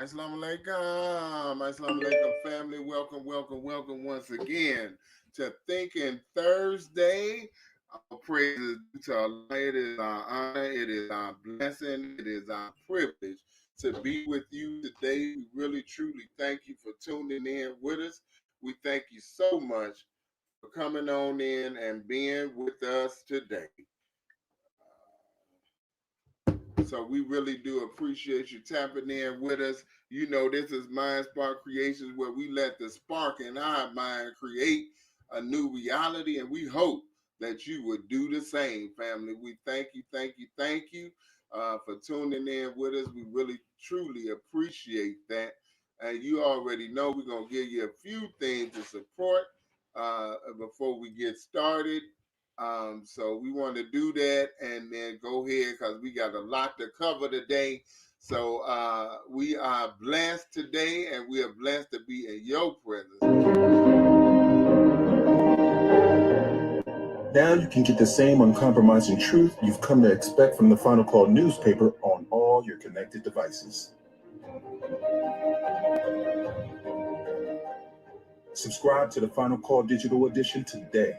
Assalamu alaikum. Assalamu alaikum, family. Welcome, welcome, welcome once again to Thinking Thursday. Our praises to Allah. It is our honor, it is our blessing, it is our privilege to be with you today. We really, truly thank you for tuning in with us. We thank you so much for coming on in and being with us today. So we really do appreciate you tapping in with us. You know, this is Mind Spark Creations, where we let the spark in our mind create a new reality, and we hope that you would do the same, family. We thank you, thank you, thank you for tuning in with us. We really, truly appreciate that. And you already know we're going to give you a few things to support before we get started. So we want to do that and then go ahead because we got a lot to cover today. So we are blessed today, and we are blessed to be in your presence. Now you can get the same uncompromising truth you've come to expect from the Final Call newspaper on all your connected devices. Subscribe to the Final Call Digital Edition today.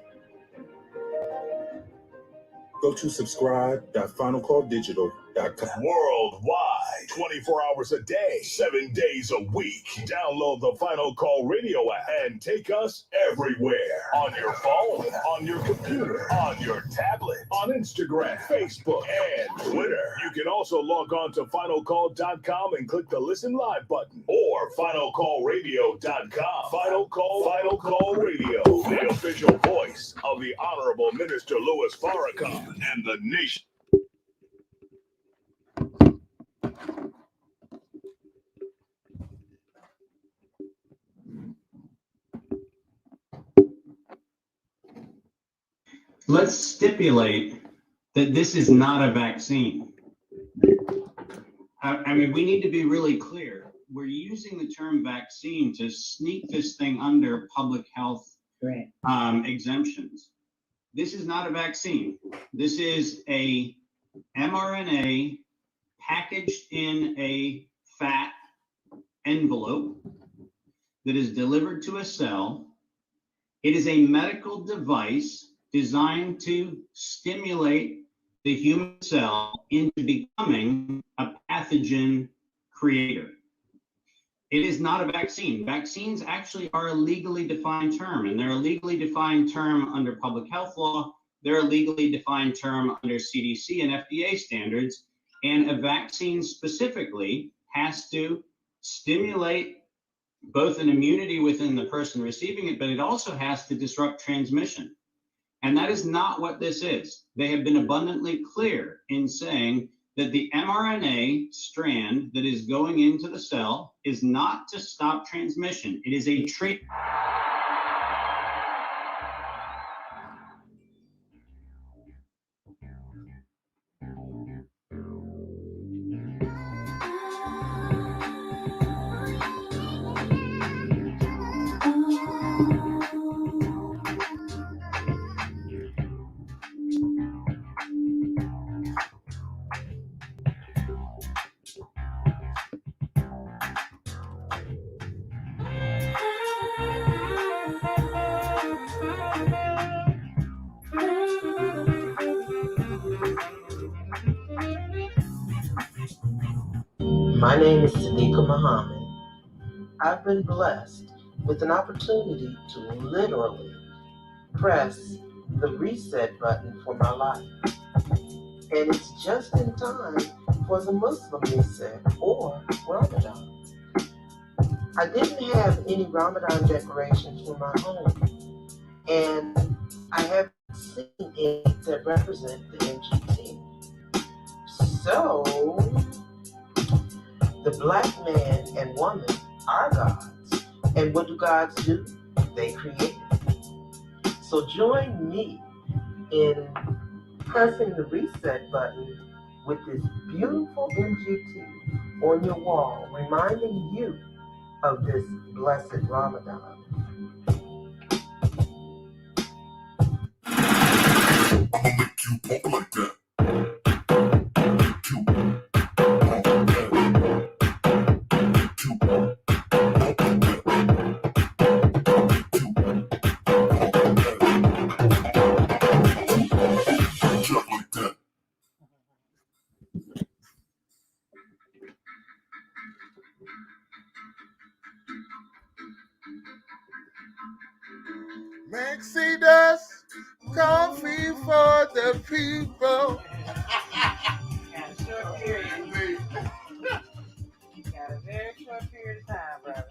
Go to subscribe.finalcalldigital.com. Worldwide, 24 hours a day, 7 days a week. Download the Final Call Radio app and take us everywhere. On your phone, on your computer, on your tablet, on Instagram, Facebook, and Twitter. You can also log on to finalcall.com and click the Listen Live button, or finalcallradio.com. Final Call Radio, the official voice of the Honorable Minister Louis Farrakhan and the nation. Let's stipulate that this is not a vaccine. I mean, we need to be really clear. We're using the term vaccine to sneak this thing under public health exemptions. This is not a vaccine. This is a mRNA packaged in a fat envelope that is delivered to a cell. It is a medical device designed to stimulate the human cell into becoming a pathogen creator. It is not a vaccine. Vaccines actually are a legally defined term, and they're a legally defined term under public health law. They're a legally defined term under CDC and FDA standards. And a vaccine specifically has to stimulate both an immunity within the person receiving it, but it also has to disrupt transmission. And that is not what this is. They have been abundantly clear in saying that the mRNA strand that is going into the cell is not to stop transmission. It is a treatment. My name is Sadiqa Muhammad. I've been blessed with an opportunity to literally press the reset button for my life. And it's just in time for the Muslim reset or Ramadan. I didn't have any Ramadan decorations for my home, and I haven't seen any that represent the NGT. So, the black man and woman are gods. And what do gods do? They create. So join me in pressing the reset button with this beautiful NGT on your wall, reminding you of this blessed Ramadan. I'ma make you pump like that. Maxie does coffee for the people. Got a short period. Got a very short period of time, brother.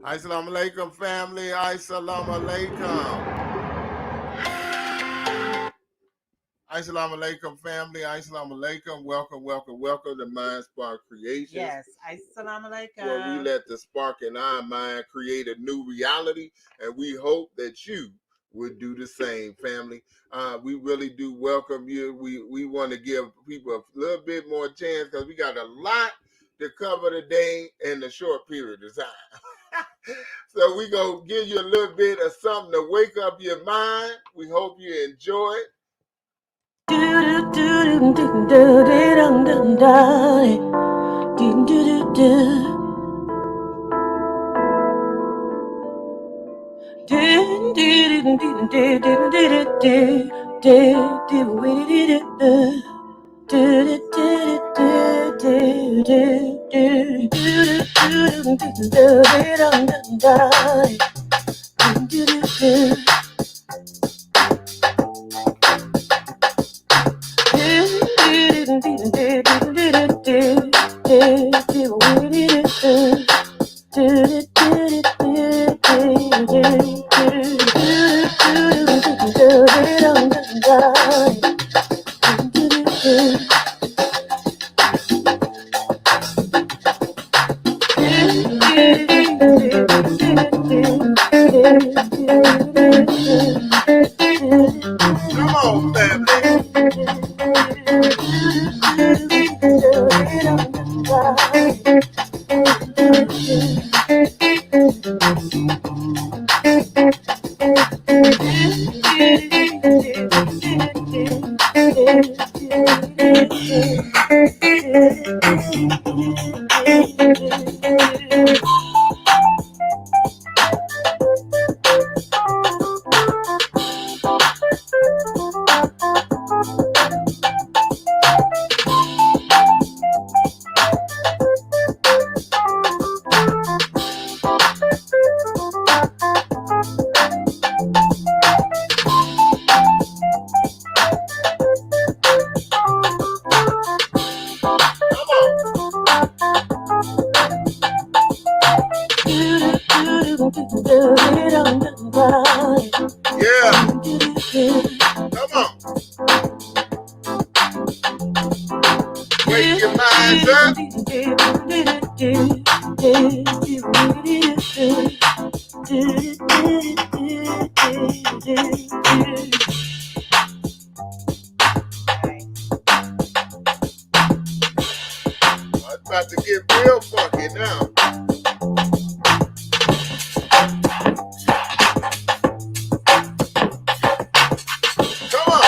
Assalamu alaikum, family. Assalamu alaikum. Assalamu alaikum, family. Assalamu alaikum. Welcome, welcome, welcome to Mind Spark Creations. Yes, assalamu alaikum. Where we let the spark in our mind create a new reality, and we hope that you would do the same, family. We really do welcome you. We want to give people a little bit more chance because we got a lot to cover today in a short period of time. So we gonna give you a little bit of something to wake up your mind. We hope you enjoy it. Come on, family. Yeah. Come on. It's about to get real funky now. Come on.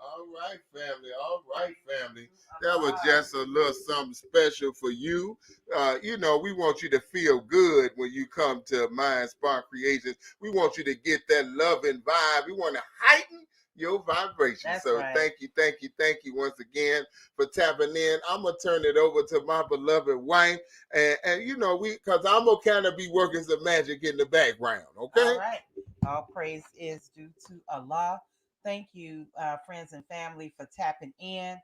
All right, family. All right, family. That was just a little something special for you. We want you to feel good when you come to Mind Spark Creations. We want you to get that loving vibe. We want to heighten your vibration. That's so right. thank you once again for tapping in. I'm gonna turn it over to my beloved wife, and because I'm gonna kind of be working some magic in the background. Okay. All right. All praise is due to Allah. Thank you, friends and family, for tapping in.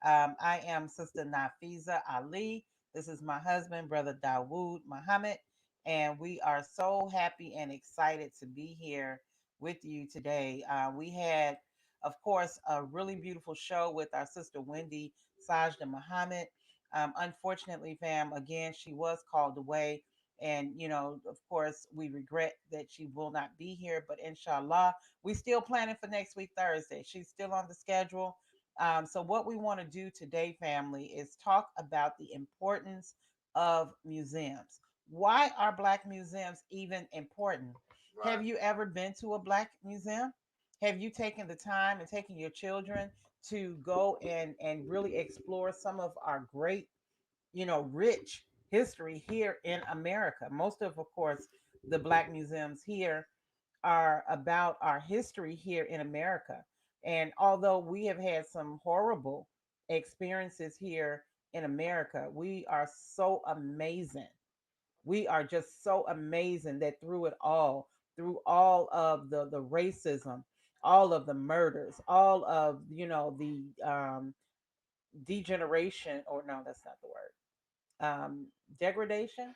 I am Sister Nafiza Ali. This is my husband, Brother Dawood Muhammad, and we are so happy and excited to be here with you today. We had, of course, a really beautiful show with our sister Wendy Sajda Muhammad. Unfortunately, fam, again, she was called away. And, of course, we regret that she will not be here, but inshallah, we still planning for next week, Thursday. She's still on the schedule. So, what we want to do today, family, is talk about the importance of museums. Why are Black museums even important? Right. Have you ever been to a Black museum? Have you taken the time and taken your children to go and really explore some of our great, rich history here in America? Most of course, the Black museums here are about our history here in America. And although we have had some horrible experiences here in America, we are so amazing. We are just so amazing that through all of the racism, all of the murders, all of the degeneration, or no, that's not the word, degradation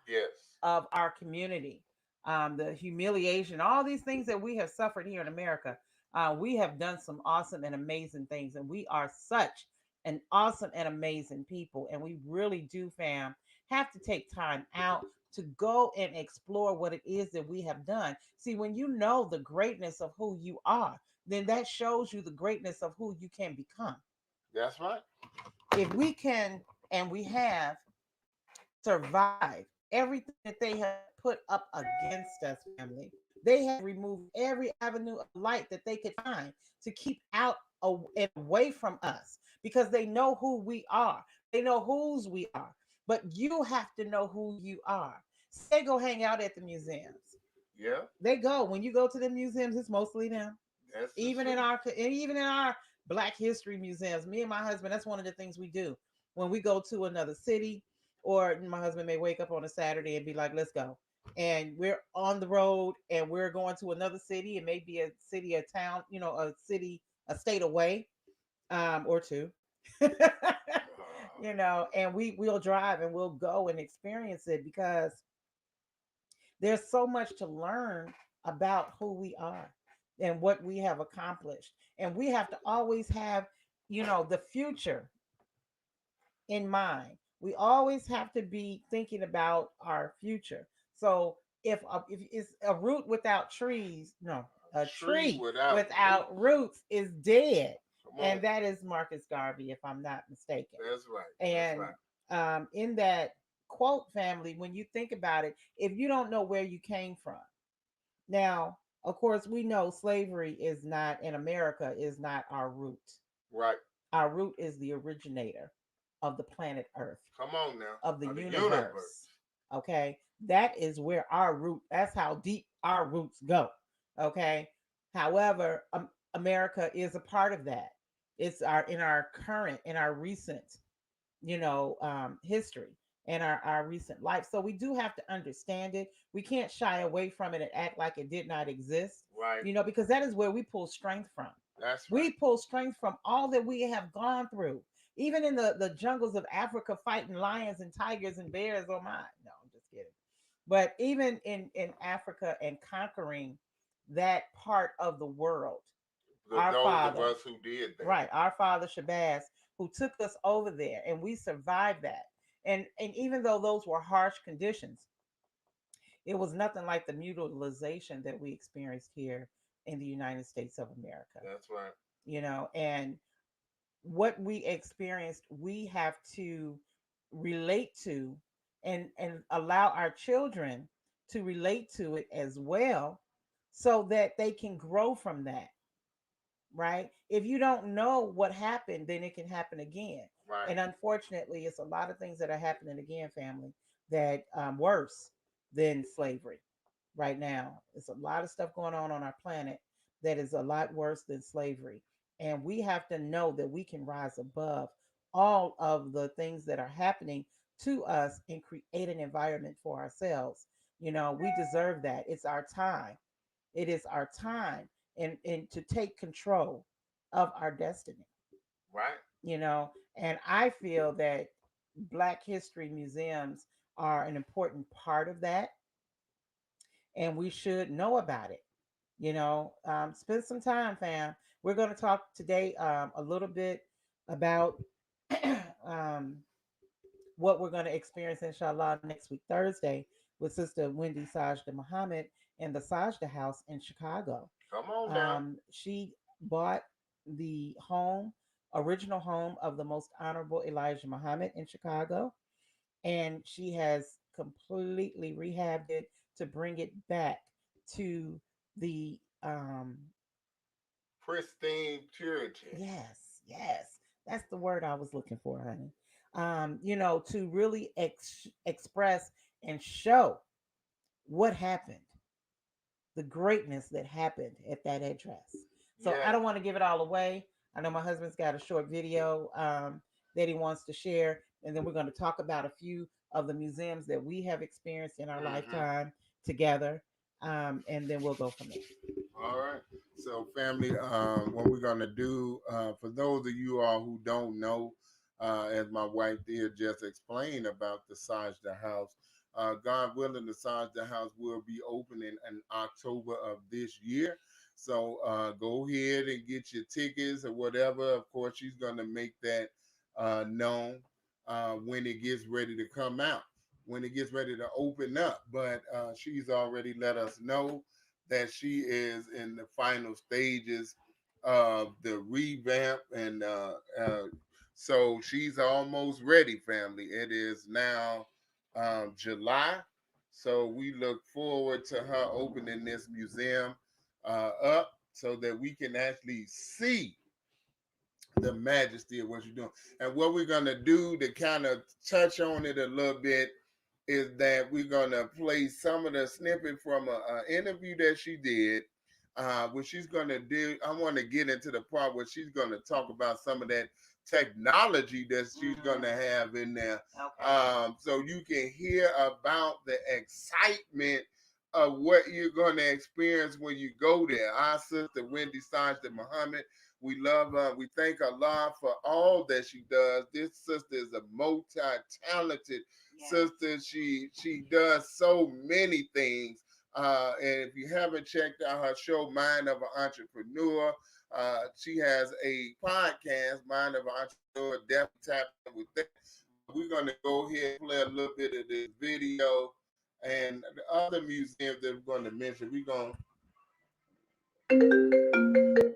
Yes. of our community, the humiliation, all these things that we have suffered here in America. We have done some awesome and amazing things, and we are such an awesome and amazing people. And we really do, fam, have to take time out to go and explore what it is that we have done. See, when you know the greatness of who you are, then that shows you the greatness of who you can become. That's right. If we can, and we have survived everything that they have put up against us, family. They have removed every avenue of light that they could find to keep out and away from us because they know who we are. They know whose we are. But you have to know who you are. So they go hang out at the museums. Yeah. They go when you go to the museums. It's mostly them. That's the Even in truth. our Black History museums, me and my husband, that's one of the things we do when we go to another city. Or my husband may wake up on a Saturday and be like, "Let's go," and we're on the road and we're going to another city. It may be a city, a town, a city, a state away, or two. And we'll drive and we'll go and experience it because there's so much to learn about who we are and what we have accomplished. And we have to always have, the future in mind. We always have to be thinking about our future. So if it's a root without trees, no, a Tree tree without without roots is dead. And that is Marcus Garvey, if I'm not mistaken. That's right. And in that quote, family, when you think about it, if you don't know where you came from, now, of course, we know slavery is not in America, is not our root. Right. Our root is the originator of the planet Earth. Come on now. Of the universe. Okay. That is where our root, that's how deep our roots go. Okay. However, America is a part of that. It's in our recent, history and our recent life. So we do have to understand it. We can't shy away from it and act like it did not exist. Right. Because that is where we pull strength from. That's right. We pull strength from all that we have gone through. Even in the jungles of Africa, fighting lions and tigers and bears. Oh my, no, I'm just kidding. But even in Africa and conquering that part of the world, our those father, of us who did that, right? Our father Shabazz, who took us over there, and we survived that. And even though those were harsh conditions, it was nothing like the mutilization that we experienced here in the United States of America. That's right. And what we experienced, we have to relate to and allow our children to relate to it as well, so that they can grow from that. Right? If you don't know what happened, then it can happen again. Right. And unfortunately, it's a lot of things that are happening again, family, that worse than slavery right now. It's a lot of stuff going on our planet that is a lot worse than slavery. And we have to know that we can rise above all of the things that are happening to us and create an environment for ourselves. We deserve that. It's our time. It is our time and to take control of our destiny. Right. And I feel that Black History museums are an important part of that. And we should know about it. Spend some time, fam. We're going to talk today a little bit about what we're going to experience, inshallah, next week, Thursday, with Sister Wendy Sadjdah Muhammad in the Sajda House in Chicago. Come on down. She bought the original home of the Most Honorable Elijah Muhammad in Chicago, and she has completely rehabbed it to bring it back to the pristine purity. Yes, that's the word I was looking for, honey. To really express and show what happened, the greatness that happened at that address. So I don't want to give it all away. I know my husband's got a short video that he wants to share, and then we're going to talk about a few of the museums that we have experienced in our lifetime together, and then we'll go from there. All right. So, family, what we're going to do, for those of you all who don't know, as my wife did just explain about the Sajda House, God willing, the Sajda House will be opening in October of this year. So go ahead and get your tickets or whatever. Of course, she's going to make that known when it gets ready to come out, when it gets ready to open up. But she's already let us know that she is in the final stages of the revamp. And so she's almost ready, family. It is now July. So we look forward to her opening this museum up so that we can actually see the majesty of what you're doing. And what we're going to do to kind of touch on it a little bit is that we're going to play some of the snippet from an interview that she did, where she's going to do, I want to get into the part where she's going to talk about some of that technology that she's going to have in there. Okay. So you can hear about the excitement of what you're going to experience when you go there. Our sister Wendy Sadjdah Muhammad, we love her. We thank Allah for all that she does. This sister is a multi-talented sister. She does so many things. And if you haven't checked out her show, Mind of an Entrepreneur, she has a podcast, Mind of an Entrepreneur. Definitely tap in with that. We're going to go ahead and play a little bit of this video and the other museums that we're going to mention. We're going to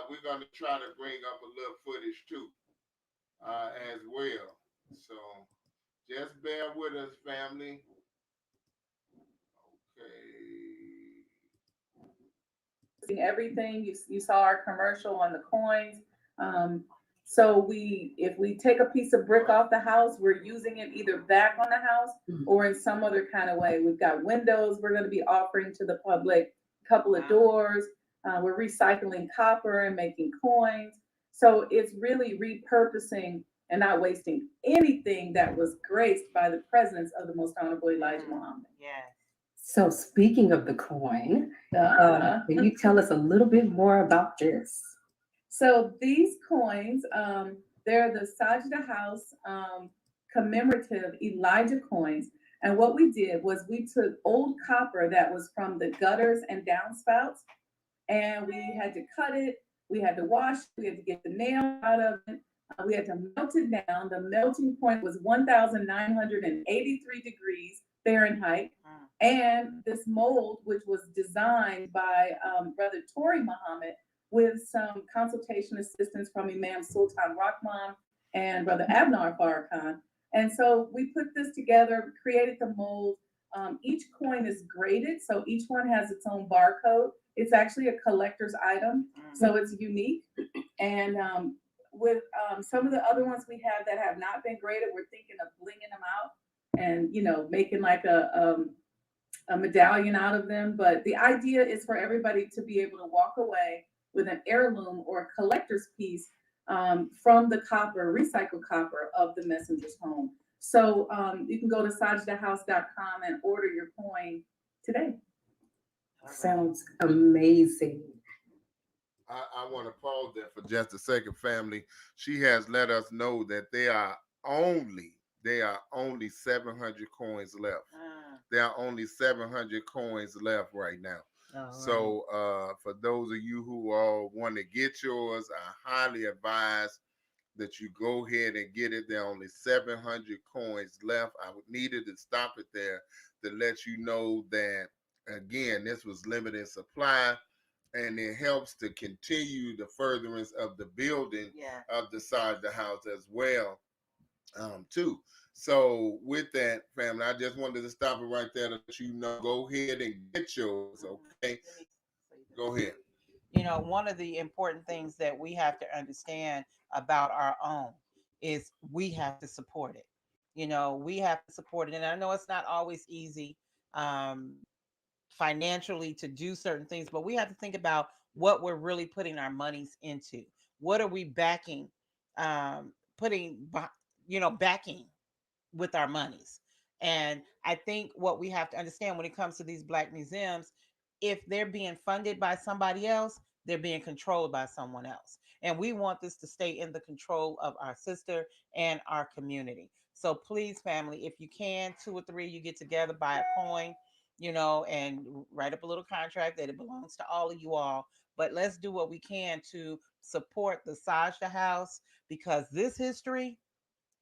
we're going to try to bring up a little footage too, as well. So just bear with us, family. Okay. Everything you saw our commercial on the coins. So if we take a piece of brick off the house, we're using it either back on the house or in some other kind of way. We've got windows we're going to be offering to the public, a couple of doors. We're recycling copper and making coins. So it's really repurposing and not wasting anything that was graced by the presence of the Most Honorable Elijah Muhammad. Yes. So speaking of the coin, can you tell us a little bit more about this? So these coins, they're the Sajda House commemorative Elijah coins. And what we did was we took old copper that was from the gutters and downspouts, and we had to cut it, we had to wash it, we had to get the nail out of it, we had to melt it down. The melting point was 1,983 degrees Fahrenheit. And this mold, which was designed by Brother Tori Muhammad, with some consultation assistance from Imam Sultan Rahman and Brother Abnar Farrakhan. And so we put this together, created the mold. Each coin is graded, so each one has its own barcode. It's actually a collector's item, so it's unique. And with some of the other ones we have that have not been graded, we're thinking of blinging them out and, you know, making like a medallion out of them. But the idea is for everybody to be able to walk away with an heirloom or a collector's piece from the copper, recycled copper of the messenger's home. So you can go to sajdahouse.com and order your coin today. Sounds amazing. I want to pause there for just a second, family. She has let us know that there are only 700 coins left. There are only 700 coins left right now. So for those of you who all want to get yours, I highly advise that you go ahead and get it. There are only 700 coins left. I needed to stop it there to let you know that, again, this was limited supply, and it helps to continue the furtherance of the building of the Sajda House as well, too. So with that, family, I just wanted to stop it right there to let you know, go ahead and get yours, okay? Go ahead. You know, one of the important things that we have to understand about our own is we have to support it. You know, we have to support it. And I know it's not always easy financially to do certain things, but we have to think about what we're really putting our monies into. What are we backing, backing with our monies? And I think what we have to understand when it comes to these Black museums, if they're being funded by somebody else, they're being controlled by someone else. And we want this to stay in the control of our sister and our community. So please, family, if you can, 2 or 3, you get together, buy a coin, you know, and write up a little contract that it belongs to all of you all. But let's do what we can to support the Sajda House, because this history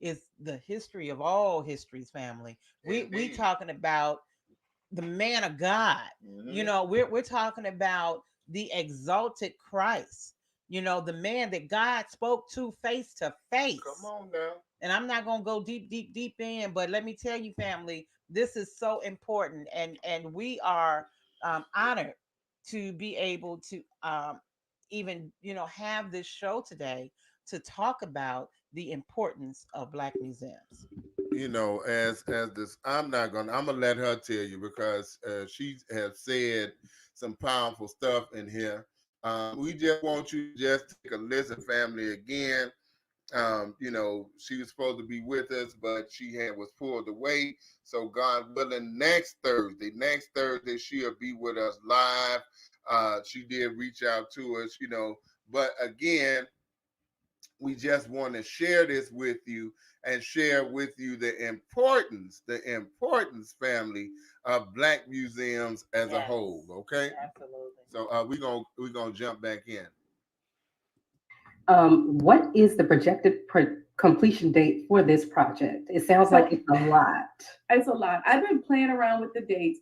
is the history of all histories, family. We talking about the man of God. You know, we're talking about the exalted Christ. You know, the man that God spoke to face. Come on now. And I'm not gonna go deep in, but let me tell you, family, this is so important, and we are honored to be able to even, you know, have this show today to talk about the importance of Black museums. You know, as this, I'm gonna let her tell you, because she has said some powerful stuff in here. We just want you to just take a listen, family. Again, you know, she was supposed to be with us, but she was pulled away. So God willing, next Thursday she'll be with us live. She did reach out to us, you know, but again, we just want to share this with you and share with you the importance, family, of Black museums as a whole. Okay. Absolutely. So we're gonna jump back in. What is the projected completion date for this project? It sounds like it's a lot. It's a lot. I've been playing around with the dates.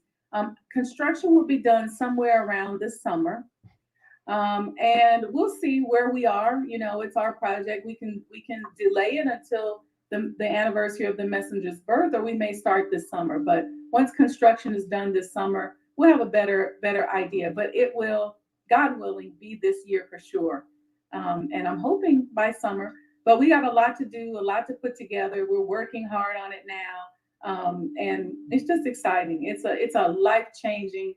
Construction will be done somewhere around this summer. And we'll see where we are. You know, it's our project. We can delay it until the anniversary of the messenger's birth, or we may start this summer. But once construction is done this summer, we'll have a better idea. But it will, God willing, be this year for sure. And I'm hoping by summer. But we got a lot to do, a lot to put together. We're working hard on it now, and it's just exciting. It's a life-changing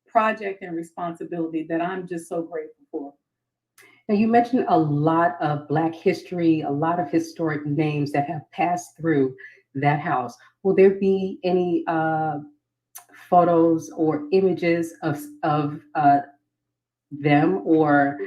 project and responsibility that I'm just so grateful for. Now, you mentioned a lot of Black history, a lot of historic names that have passed through that house. Will there be any photos or images of them or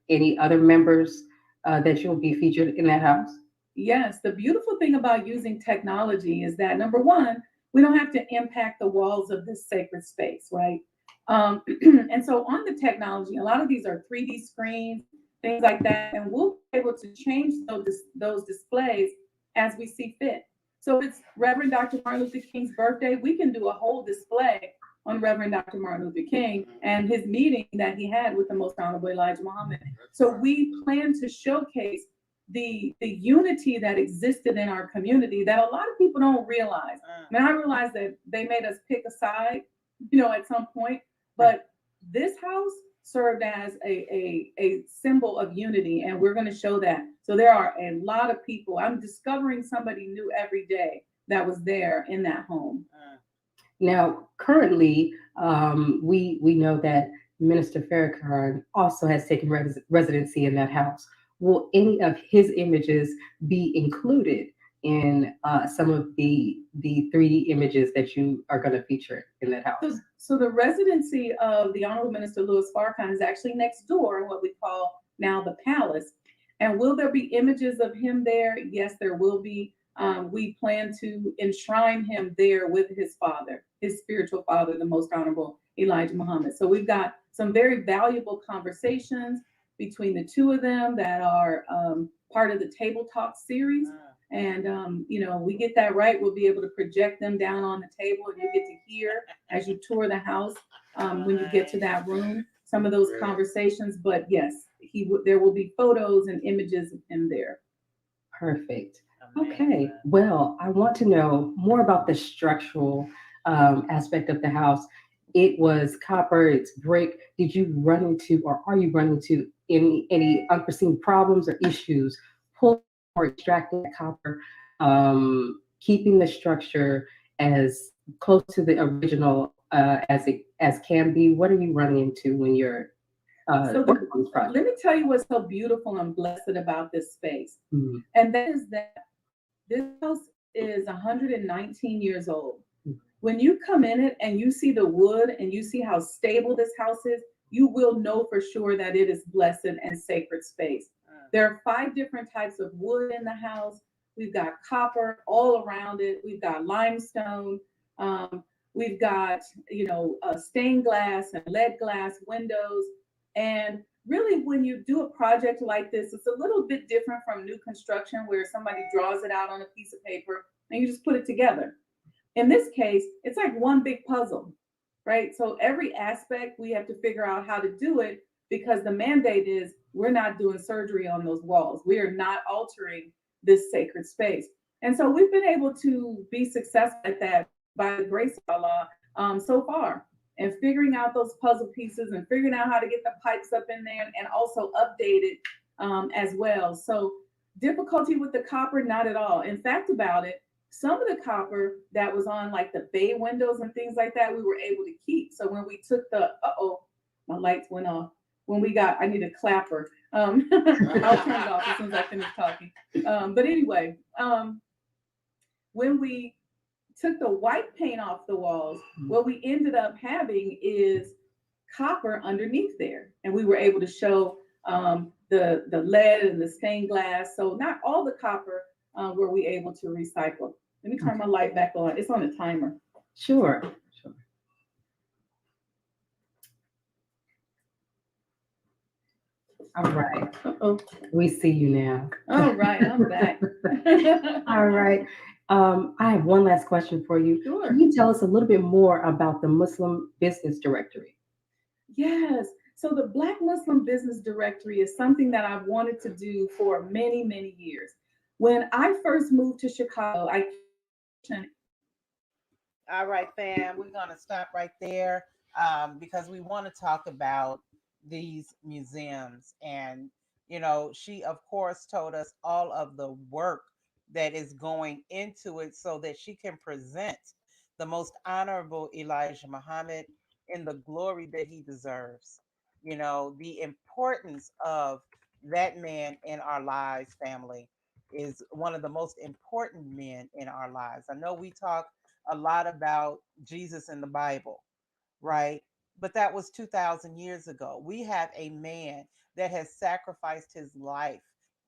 any other members that you'll be featured in that house? Yes, the beautiful thing about using technology is that, number one, we don't have to impact the walls of this sacred space, right? And so on the technology, a lot of these are 3D screens, things like that, and we'll be able to change those displays as we see fit. So if it's Reverend Dr. Martin Luther King's birthday, we can do a whole display on Reverend Dr. Martin Luther King and his meeting that he had with the Most Honorable Elijah Muhammad. So we plan to showcase the unity that existed in our community that a lot of people don't realize. I mean, I realize that they made us pick a side, you know, at some point, but this house served as a symbol of unity, and we're going to show that. So there are a lot of people. I'm discovering somebody new every day that was there in that home. Now, currently, we know that Minister Farrakhan also has taken residency in that house. Will any of his images be included in some of the 3D images that you are going to feature in that house? So the residency of the Honorable Minister Louis Farrakhan is actually next door in what we call now the Palace. And will there be images of him there? Yes, there will be. We plan to enshrine him there with his father, his spiritual father, the Most Honorable Elijah Muhammad. So we've got some very valuable conversations between the two of them that are part of the Table Talk series. And, you know, we get that right, we'll be able to project them down on the table, and you get to hear as you tour the house when you get to that room, some of those conversations. But yes, there will be photos and images of him there. Perfect. Okay. Well, I want to know more about the structural aspect of the house. It was copper, it's brick. Did you run into, or are you running into any unforeseen problems or issues pulling or extracting the copper, keeping the structure as close to the original as can be? What are you running into when you're working on this project? Let me tell you what's so beautiful and blessed about this space. Mm-hmm. And that is that this house is 119 years old. When you come in it and you see the wood and you see how stable this house is, you will know for sure that it is blessed and sacred space. There are 5 different types of wood in the house. We've got copper all around it. We've got limestone. We've got, you know, stained glass and lead glass windows. And really, when you do a project like this, it's a little bit different from new construction where somebody draws it out on a piece of paper and you just put it together. In this case, it's like one big puzzle, right? So every aspect, we have to figure out how to do it, because the mandate is we're not doing surgery on those walls. We are not altering this sacred space. And so we've been able to be successful at that by the grace of Allah so far, and figuring out those puzzle pieces and figuring out how to get the pipes up in there and also update it as well. So difficulty with the copper, not at all. In fact, about it, some of the copper that was on like the bay windows and things like that, we were able to keep. So when we took the, my lights went off. When we got, I need a clapper. I'll turn it off as soon as I finish talking. But anyway, when we took the white paint off the walls, what we ended up having is copper underneath there. And we were able to show the lead and the stained glass. So not all the copper were we able to recycle. Let me turn my light back on. It's on a timer. Sure. All right. We see you now. All right, I'm back. All right. I have one last question for you. Sure. Can you tell us a little bit more about the Muslim Business Directory? Yes. So the Black Muslim Business Directory is something that I've wanted to do for many, many years. When I first moved to Chicago, All right, fam, we're going to stop right there because we want to talk about these museums. And, she, of course, told us all of the work that is going into it so that she can present the most honorable Elijah Muhammad in the glory that he deserves. The importance of that man in our lives, family, is one of the most important men in our lives. I know we talk a lot about Jesus in the Bible, right? But that was 2,000 years ago. We have a man that has sacrificed his life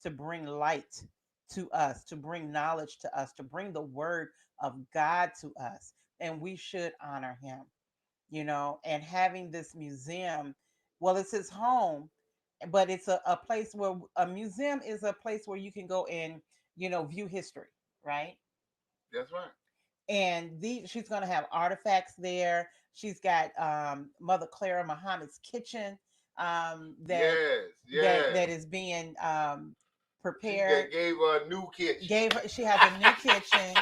to bring light to us, to bring knowledge to us, to bring the word of God to us. And we should honor him, and having this museum, well, it's his home, but it's a place where a museum is a place where you can go and, view history, right? That's right. And she's going to have artifacts there. She's got Mother Clara Muhammad's kitchen that that is being prepared. She gave her a new kitchen. She has a new kitchen,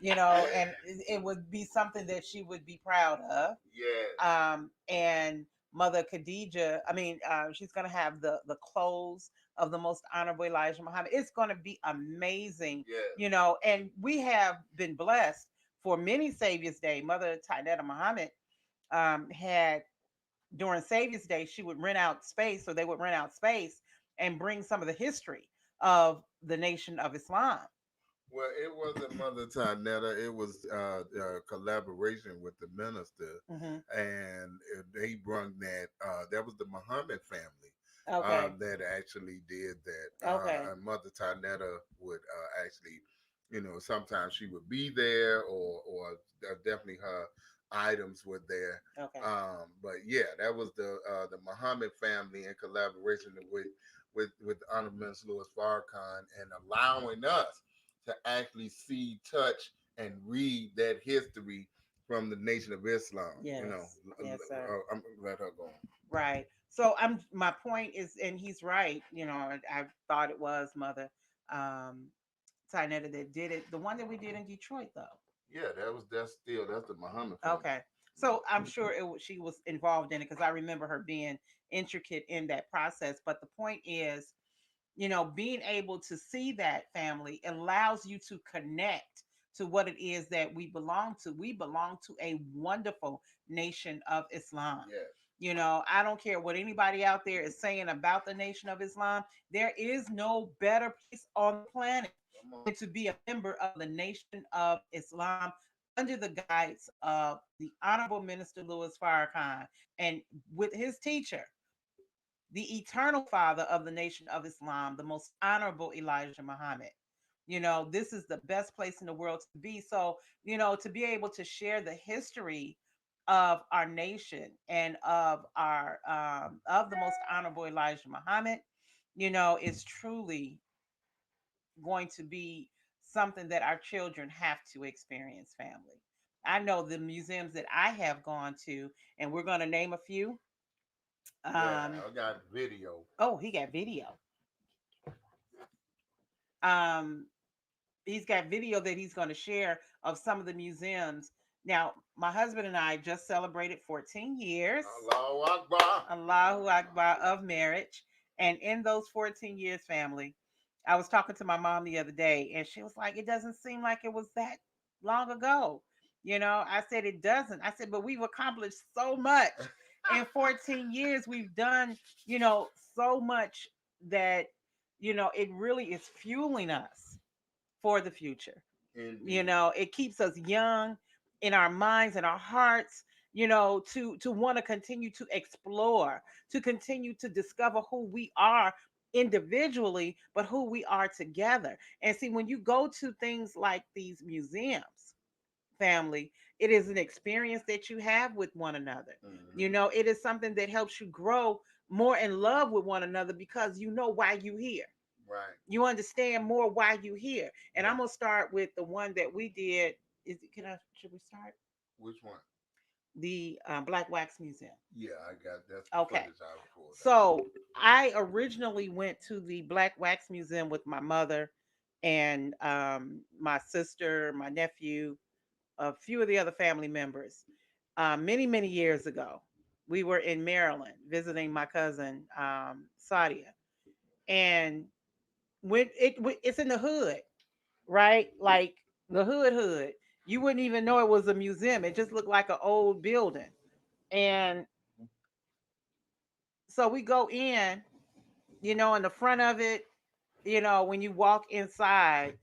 and it would be something that she would be proud of. Yeah. And Mother Khadija, she's going to have the clothes of the most honorable Elijah Muhammad. It's going to be amazing, and we have been blessed for many Savior's Day. Mother Tidetta Muhammad had, during Savior's Day, she would rent out space, so they would rent out space and bring some of the history of the Nation of Islam. Well, it wasn't Mother Tidetta. It was a collaboration with the minister, and they brought that. That was the Muhammad family that actually did that. And Mother Tidetta would actually, sometimes she would be there, or definitely her items were there. But yeah, that was the Muhammad family in collaboration with Honorable Minister Louis Farrakhan, and allowing us to actually see, touch, and read that history from the Nation of Islam. Yes. Yes, sir. I'm let her go on. Right. So my point is, and he's right. I thought it was Mother Tinetta that did it. The one that we did in Detroit, though. Yeah, that's the Muhammad family. Okay. So I'm sure she was involved in it because I remember her being intricate in that process. But the point is, being able to see that family allows you to connect to what it is that we belong to. We belong to a wonderful Nation of Islam. Yes. I don't care what anybody out there is saying about the Nation of Islam. There is no better place on the planet than to be a member of the Nation of Islam under the guidance of the Honorable Minister Louis Farrakhan, and with his teacher, the eternal father of the Nation of Islam, the most honorable Elijah Muhammad. This is the best place in the world to be. So, to be able to share the history of our nation and of our of the most honorable Elijah Muhammad, is truly going to be something that our children have to experience, family. I know the museums that I have gone to, and we're going to name a few. I got video. Oh, he got video. He's got video that he's going to share of some of the museums. Now, my husband and I just celebrated 14 years. Allahu Akbar. Allahu Akbar of marriage. And in those 14 years, family, I was talking to my mom the other day, and she was like, it doesn't seem like it was that long ago. I said, it doesn't. I said, but we've accomplished so much. In 14 years, we've done, so much that, it really is fueling us for the future. Indeed. It keeps us young in our minds and our hearts, to want to continue to explore, to continue to discover who we are individually, but who we are together. And see, when you go to things like these museums, family, it is an experience that you have with one another. It is something that helps you grow more in love with one another because you know why you here. Right. You understand more why you here. And I'm gonna start with the one that we did. Should we start? Which one? the Black Wax Museum. Yeah, I got that Okay. footage I pulled out. So I originally went to the Black Wax Museum with my mother and my sister, my nephew, a few of the other family members. Many, many years ago, we were in Maryland visiting my cousin Sadia, and it's in the hood, right? Like the hood. You wouldn't even know it was a museum. It just looked like an old building. And so we go in, in the front of it, when you walk inside,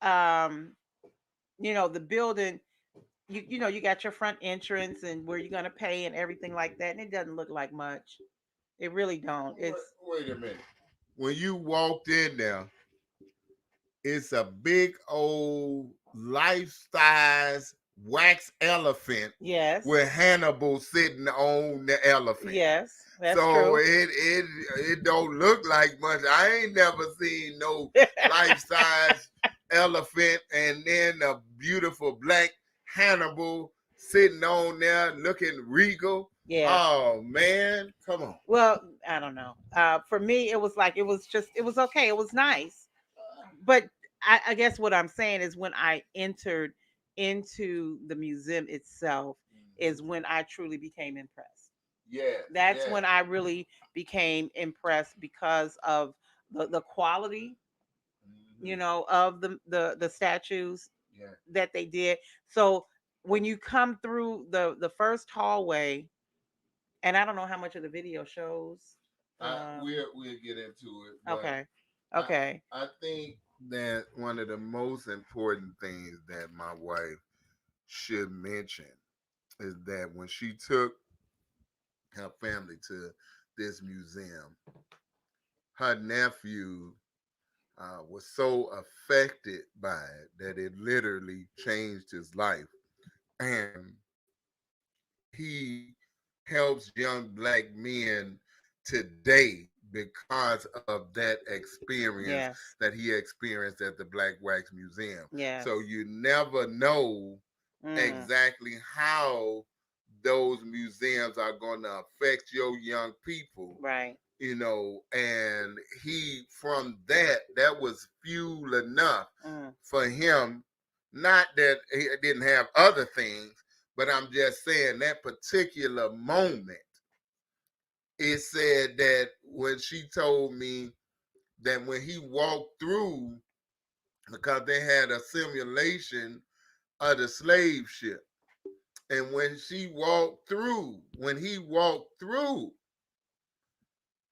um, the building, you got your front entrance and where you're gonna pay and everything like that. And it doesn't look like much. It really don't. It's Wait a minute. When you walked in there, it's a big old life-size wax elephant yes. with Hannibal sitting on the elephant. Yes, that's So true. it don't look like much. I ain't never seen no life-size elephant and then a beautiful black Hannibal sitting on there looking regal. Yeah. Oh man, come on. Well, I don't know. For me, it was like it was okay. It was nice, but I guess what I'm saying is when I entered into the museum itself is when I truly became impressed. Yeah. That's when I really became impressed because of the quality, of the statues Yeah. that they did. So when you come through the first hallway, and I don't know how much of the video shows. We'll get into it. But Okay. Okay. I think that one of the most important things that my wife should mention is that when she took her family to this museum, her nephew was so affected by it that it literally changed his life. And he helps young black men today because of that experience Yes. that he experienced at the Black Wax Museum. Yes. So you never know exactly how those museums are going to affect your young people. Right. And he, from that was fuel enough for him. Not that he didn't have other things, but I'm just saying that particular moment, it said that when she told me that when he walked through, because they had a simulation of the slave ship, and when he walked through,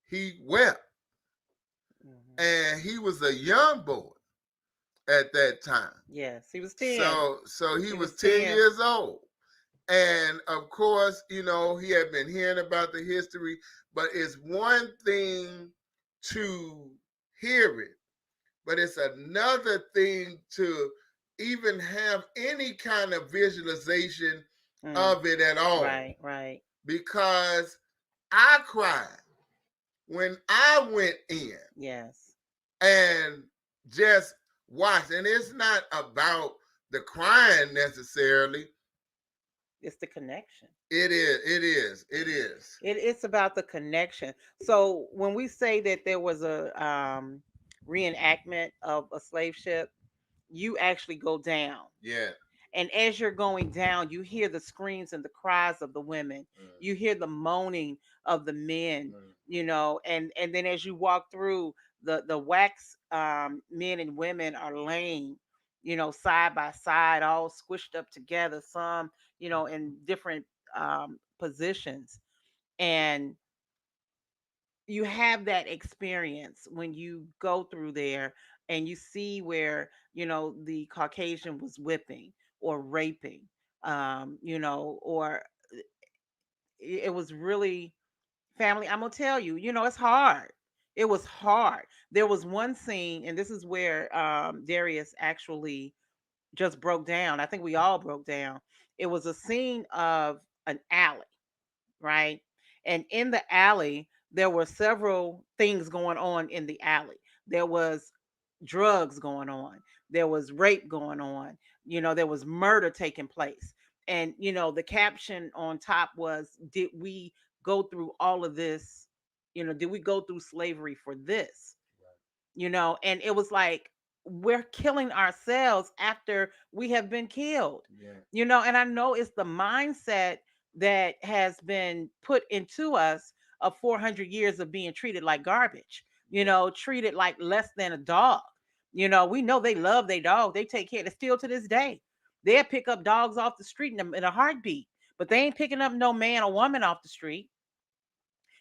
he wept. And he was a young boy at that time. Yes, he was 10. So he was 10 years old. And of course, he had been hearing about the history, but it's one thing to hear it, but it's another thing to even have any kind of visualization of it at all. Right, right. Because I cried when I went in. Yes. And just watched. And it's not about the crying necessarily. It's the connection. It is. It's about the connection. So when we say that there was a reenactment of a slave ship, you actually go down. Yeah. And as you're going down, you hear the screams and the cries of the women. You hear the moaning of the men, and then as you walk through, the wax men and women are laying, side by side, all squished up together, some, in different positions. And you have that experience when you go through there and you see where the Caucasian was whipping or raping, or it was really family. I'm gonna tell you, it's hard. It was hard. There was one scene, and this is where Darius actually just broke down. I think we all broke down. It was a scene of an alley, right? And in the alley, there were several things going on in the alley. There was drugs going on. There was rape going on. There was murder taking place. And the caption on top was, did we go through all of this? Did we go through slavery for this? And it was like, we're killing ourselves after we have been killed. And I know it's the mindset that has been put into us of 400 years of being treated like garbage, treated like less than a dog. We know they love their dog, they take care, still to this day they'll pick up dogs off the street in a heartbeat, but they ain't picking up no man or woman off the street,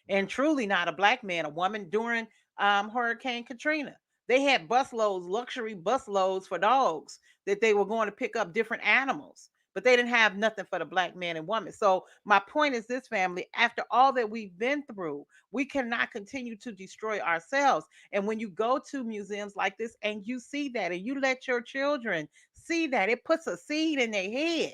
and truly not a black man or woman. During Hurricane Katrina, they had busloads, luxury busloads for dogs that they were going to pick up different animals, but they didn't have nothing for the black man and woman. So my point is this, family, after all that we've been through, we cannot continue to destroy ourselves. And when you go to museums like this and you see that and you let your children see that, it puts a seed in their head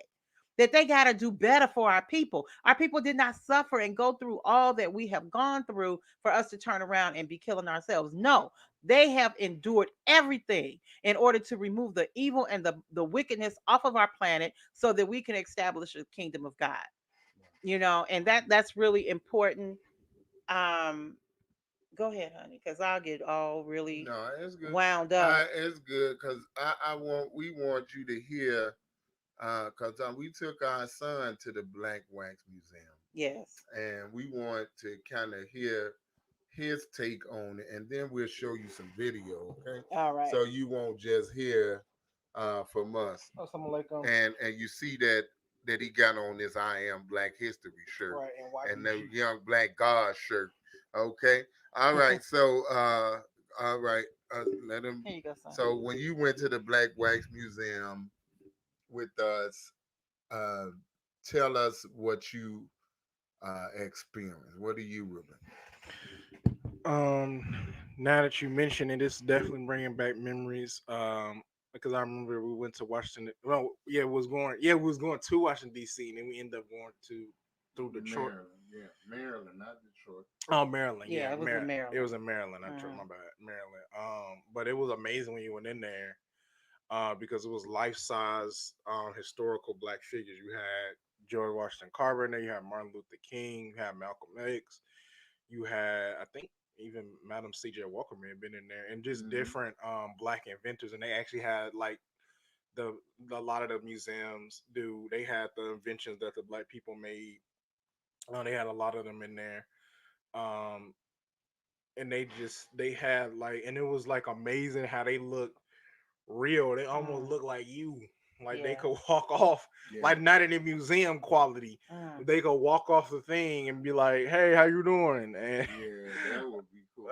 that they got to do better for our people. Our people did not suffer and go through all that we have gone through for us to turn around and be killing ourselves. No, they have endured everything in order to remove the evil and the wickedness off of our planet so that we can establish the kingdom of God. And that's really important. Go ahead, honey, because I'll get all really it's good. wound up. It's good because we want you to hear, because we took our son to the Black Wax Museum. Yes. And we want to kind of hear his take on it, and then we'll show you some video, okay? All right. So you won't just hear from us. Assalamualaikum. And you see that he got on this I Am Black History shirt, Right, and the Young Black God shirt. Okay. All right. So all right. Let him. Here you go, son. So when you went to the Black Wax Museum with us, tell us what you experienced. What do you remember? Now that you mention it, it's definitely bringing back memories. Because I remember we went to Washington. Well, we was going to Washington D.C. and then we ended up going through Detroit. Maryland, not Detroit. Oh, Maryland. Yeah, it was in Maryland. It was in Maryland. My bad, Maryland. But it was amazing when you went in there, because it was life-size historical black figures. You had George Washington Carver in there. You had Martin Luther King. You had Malcolm X. You had, I think, even Madam C.J. Walker may have been in there, and just different black inventors. And they actually had like a lot of the museums do. They had the inventions that the black people made. They had a lot of them in there. And they had like, and it was like amazing how they looked real. They almost look like you. Like they could walk off, like not in a museum quality. They could walk off the thing and be like, "Hey, how you doing?" And that would be cool.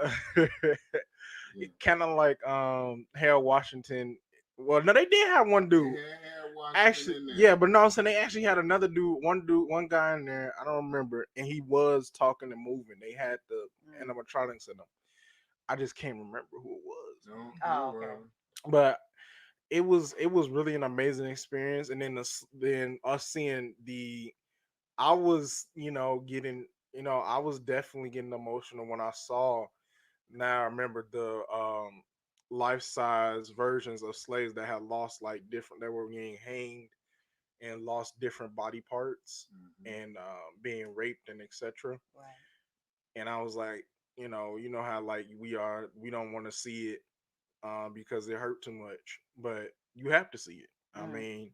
Kind of like Harold Washington. Well, no, they did have one dude. Actually, but no, I'm saying they actually had another dude, one guy in there. I don't remember, and he was talking and moving. They had the animatronics in them. I just can't remember who it was. Okay. But it was really an amazing experience. And then us seeing I was definitely getting emotional when I saw. Now I remember the life-size versions of slaves that had lost that were getting hanged and lost different body parts and being raped and etc. Right. And I was like, you know how like we don't want to see it because it hurt too much, but you have to see it. I mean,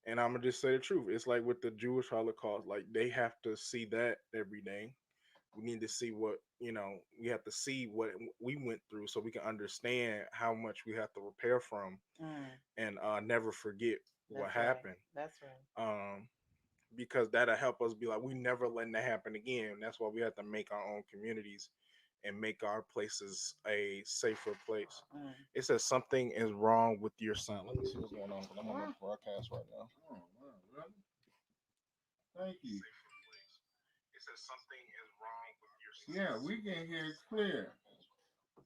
and I'm gonna just say the truth. It's like with the Jewish Holocaust, like they have to see that every day. We need to see we have to see what we went through so we can understand how much we have to repair from and never forget what happened. That's right. Because that'll help us be like, we never letting that happen again. That's why we have to make our own communities and make our places a safer place. It says something is wrong with your son. Let me see what's going on. I'm on the broadcast right now. Oh, wow, really? Thank you. It says something is wrong with your son. Yeah, we can hear it clear.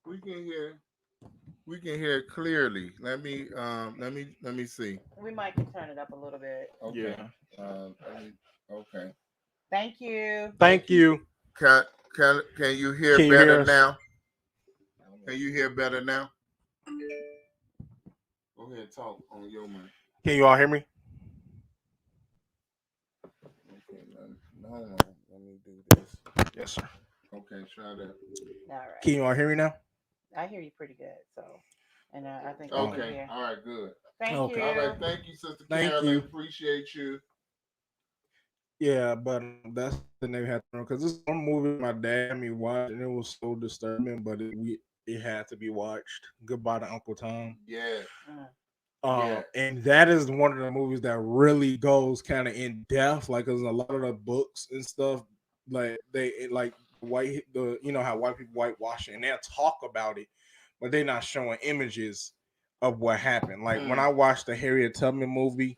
We can hear it clearly. Let me see. We might can turn it up a little bit. Okay. Okay. Thank you. Thank you. Can you hear better now? Can you hear better now? Go ahead, talk on your mic. Can you all hear me? Hold on. Let me do this. Yes, sir. Okay, try that. All right. Can you all hear me now? I hear you pretty good. So, and I think I can Okay. hear. All right. Good. Thank Okay. you. All right. Thank you, Sister Thank Carolyn. you. Appreciate you. Yeah, but that's the name we had to know because this is one movie my dad had me watch and it was so disturbing, but it had to be watched. Goodbye to Uncle Tom. Yeah. Mm. Yeah. And that is one of the movies that really goes kind of in depth, like because a lot of the books and stuff, like how white people whitewash it, and they'll talk about it, but they're not showing images of what happened. Like when I watched the Harriet Tubman movie,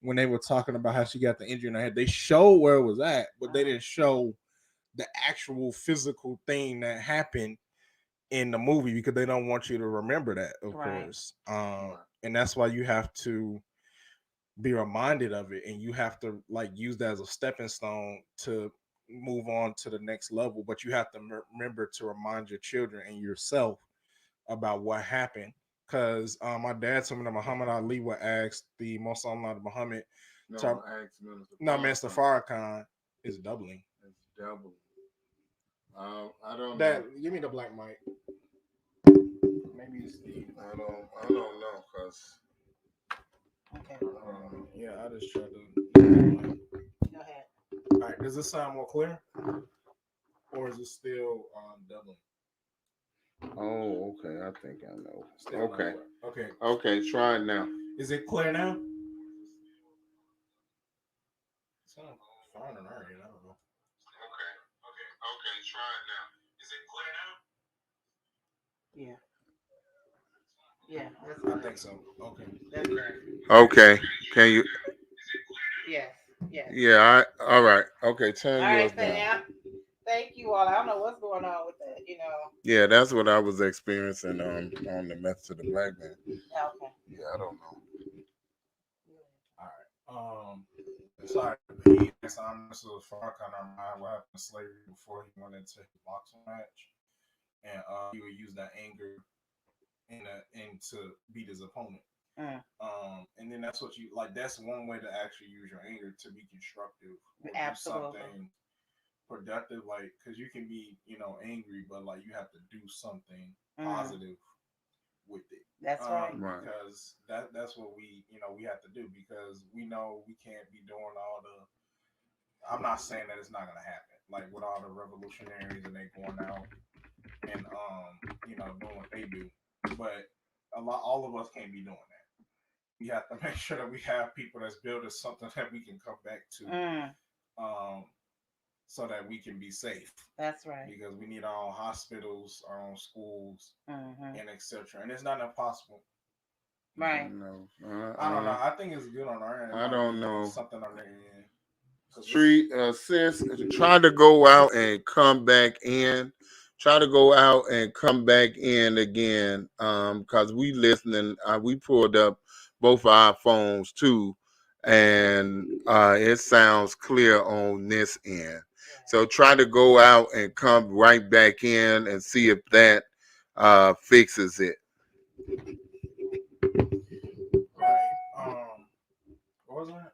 when they were talking about how she got the injury in her head, they showed where it was at, but they didn't show the actual physical thing that happened in the movie because they don't want you to remember that, of course. And that's why you have to be reminded of it, and you have to like use that as a stepping stone to move on to the next level. But you have to remember to remind your children and yourself about what happened. Because my dad told me that Muhammad Ali would ask the Muslim Muhammad. Minister Farrakhan is doubling. It's double. I don't Dad, know. give me the black mic. Maybe it's the. I don't know, cause. Okay. Yeah, I just tried to. Go ahead. All right, does this sound more clear, or is it still doubling? Oh, okay. I think I know. Still Okay. Okay. Okay. Try it now. Is it clear now? It sounds fine on our end. I don't know. Okay. Try it now. Is it clear now? Yeah. Yeah. That's I good. think so. Okay. That's good. Okay. Can you? Yes. Yes. Yeah. All right. Okay. Turn All yours right. So down. now, thank you all. I don't know what's going on with that. Yeah, that's what I was experiencing on the Method to the Black Man. Okay. Yeah, I don't know. All right. Sorry. He asked Mr. Farrakhan on mind what happened to slavery before he went into his boxing match, and he would use that anger and to beat his opponent. And then that's what you like. That's one way to actually use your anger to be constructive or Absolutely. do something productive. Like, because you can be, angry, but like you have to do something positive with it. That's right. Because that's what we have to do because we know we can't be doing all the. I'm not saying that it's not gonna happen. Like with all the revolutionaries and they going out and doing what they do, but all of us can't be doing that. We have to make sure that we have people that's building something that we can come back to, so that we can be safe. That's right. Because we need our own hospitals, our own schools, and etc. And it's not impossible. Right. No. I don't know. I think it's good on our end. I don't know. Something on their end. Street, sis, try to go out and come back in. Try to go out and come back in again. Because we listening. We pulled up both our phones too, and it sounds clear on this end. So try to go out and come right back in and see if that fixes it. Right. What was that?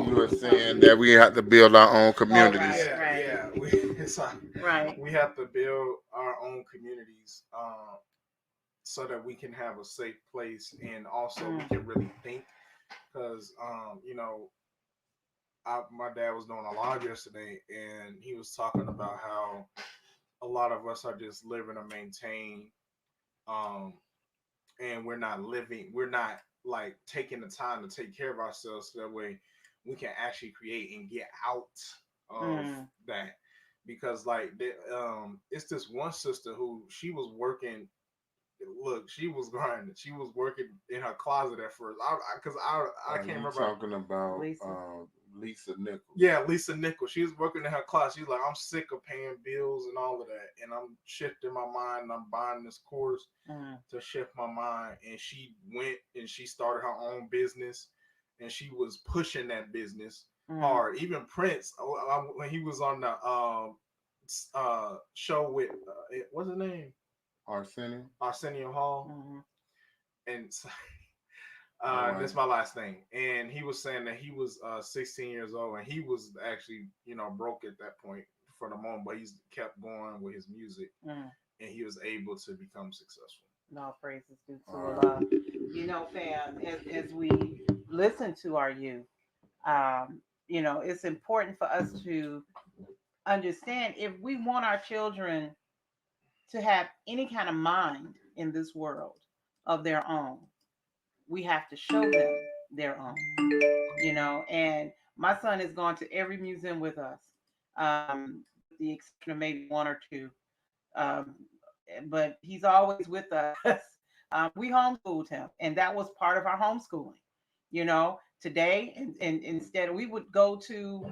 You were saying that we have to build our own communities. Yeah. We have to build our own communities so that we can have a safe place and also we can really think. Because, my dad was doing a live yesterday and he was talking about how a lot of us are just living to maintain, and we're not like taking the time to take care of ourselves so that way we can actually create and get out of that. Because like it's this one sister who she was working. Look, she was grinding. She was working in her closet at first. I can't remember. Talking about Lisa Nichols. Yeah, Lisa Nichols. She was working in her closet. She's like, I'm sick of paying bills and all of that, and I'm shifting my mind. And I'm buying this course to shift my mind. And she went and she started her own business, and she was pushing that business hard. Even Prince, when he was on the show with what's his name? Arsenio Hall. And This is my last thing. And he was saying that he was 16 years old, and he was actually, broke at that point for the moment, but he's kept going with his music, and he was able to become successful. No, praises due to Allah. Fam, as we listen to our youth, it's important for us to understand if we want our children to have any kind of mind in this world of their own, we have to show them their own, and my son has gone to every museum with us, with the exception of maybe one or two, but he's always with us. We homeschooled him, and that was part of our homeschooling. Today, and instead we would go to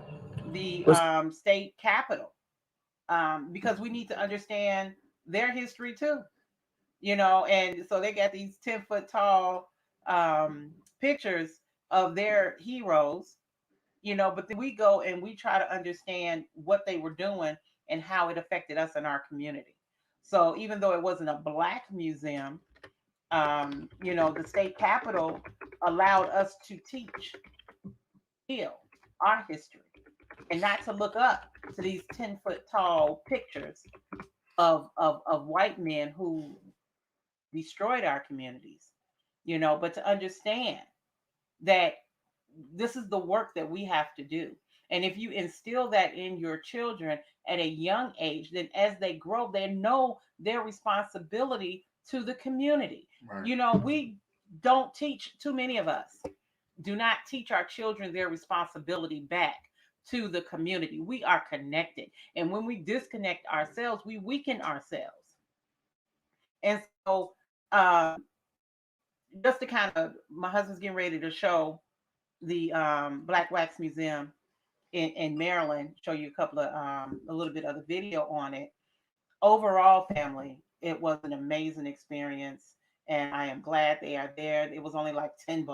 the state capitol, because we need to understand their history too. And so they got these 10-foot tall pictures of their heroes, but then we go and we try to understand what they were doing and how it affected us in our community. So even though it wasn't a Black museum, the state capitol allowed us to teach our history and not to look up to these 10-foot tall pictures of white men who destroyed our communities, but to understand that this is the work that we have to do. And if you instill that in your children at a young age, then as they grow, they know their responsibility to the community. Right. We don't teach, too many of us do not teach our children their responsibility back to the community. We are connected. And when we disconnect ourselves, we weaken ourselves. And so, just to kind of, my husband's getting ready to show the Black Wax Museum in Maryland, show you a little bit of the video on it. Overall, family, it was an amazing experience, and I am glad they are there. It was only like $10,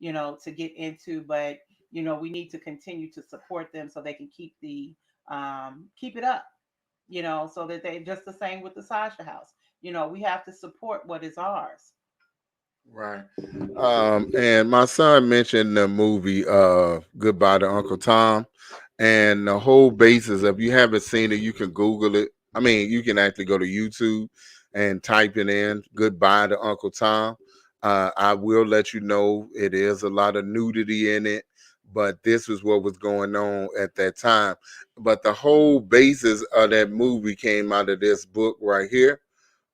to get into, but we need to continue to support them so they can keep it up, so that they, just the same with the Sadjdah House. We have to support what is ours. Right. And my son mentioned the movie Goodbye to Uncle Tom. And the whole basis, if you haven't seen it, you can Google it. I mean, you can actually go to YouTube and type it in, Goodbye to Uncle Tom. I will let you know it is a lot of nudity in it, but this is what was going on at that time. But the whole basis of that movie came out of this book right here,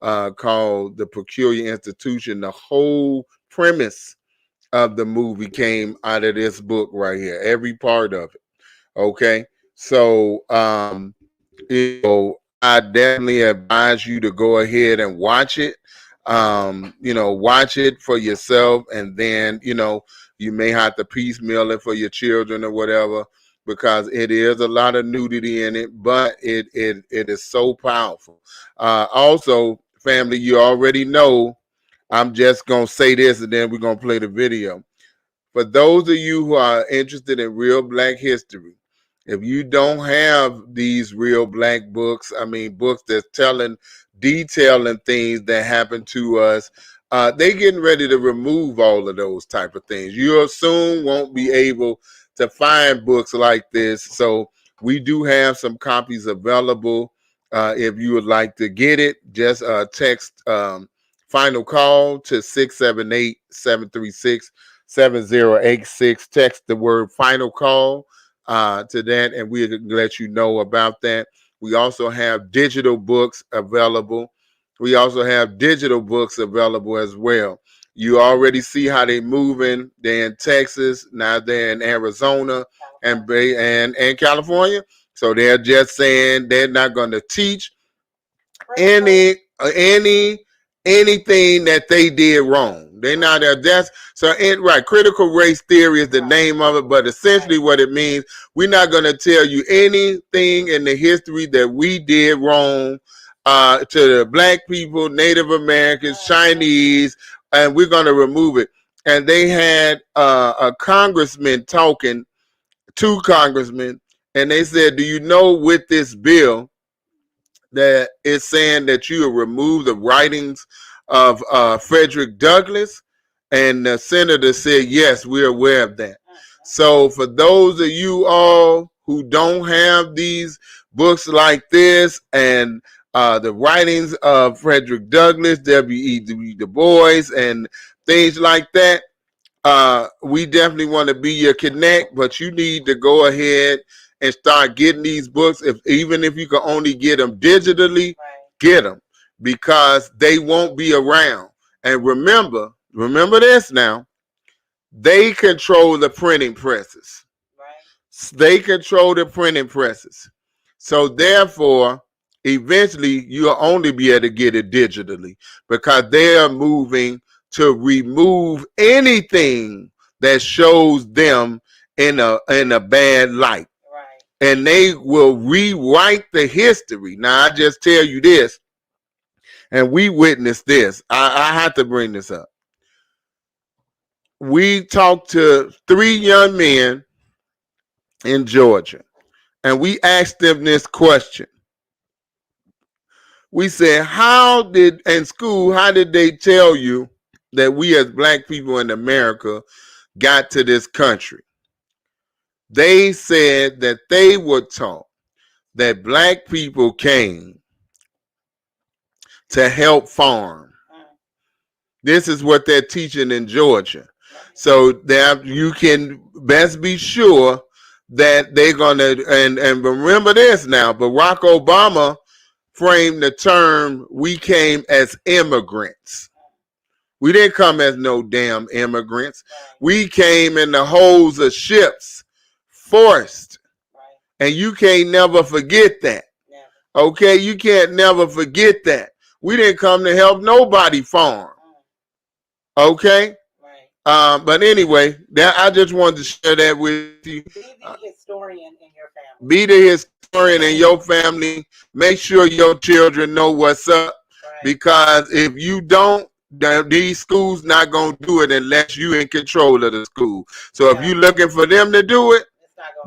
called The Peculiar Institution. The whole premise of the movie came out of this book right here, every part of it. Okay. So, I definitely advise you to go ahead and watch it. Watch it for yourself, and then, you may have to piecemeal it for your children or whatever, because it is a lot of nudity in it, but it is so powerful. Also, family, you already know, I'm just going to say this and then we're going to play the video. For those of you who are interested in real Black history, if you don't have these real Black books, I mean, books that's detailing things that happened to us, they getting ready to remove all of those type of things. You soon won't be able to find books like this. So we do have some copies available. If you would like to get it, just text Final Call to 678-736-7086. Text the word Final Call to that, and we'll let you know about that. We also have digital books available. As well. You already see how they're moving. They're in Texas, now they're in Arizona and California. So they're just saying they're not going to teach anything that they did wrong. They're not there. Right. Critical race theory is the name of it, but essentially what it means, we're not going to tell you anything in the history that we did wrong to the Black people, Native Americans, Chinese, and we're going to remove it. And they had a congressman talking, two congressmen, and they said, do you know with this bill that is saying that you will remove the writings of Frederick Douglass And the senator said, yes, we're aware of that. So for those of you all who don't have these books like this and the writings of Frederick Douglass, W.E. Du Bois, and things like that, we definitely want to be your connect, but you need to go ahead and start getting these books. Even if you can only get them digitally, get them, because they won't be around. And remember this now, they control the printing presses. They control the printing presses. So therefore, eventually you'll only be able to get it digitally, because they are moving to remove anything that shows them in a bad light. And they will rewrite the history. Now, I just tell you this, and we witnessed this. I have to bring this up. We talked to 3 young men in Georgia, and we asked them this question. We said, how did they tell you that we as black people in America got to this country? They said that they were taught that black people came to help farm. This is what they're teaching in Georgia. So that you can best be sure that they're gonna, and remember this now, Barack Obama framed the term, we came as immigrants. We didn't come as no damn immigrants. We came in the holds of ships, forced. And you can't never forget that. Okay, you can't never forget that. We didn't come to help nobody farm. Okay? But anyway, I just wanted to share that with you. Be the historian in your family. Be the historian in your family. Make sure your children know what's up. Because if you don't, these schools not going to do it unless you in control of the school. So if you're looking for them to do it,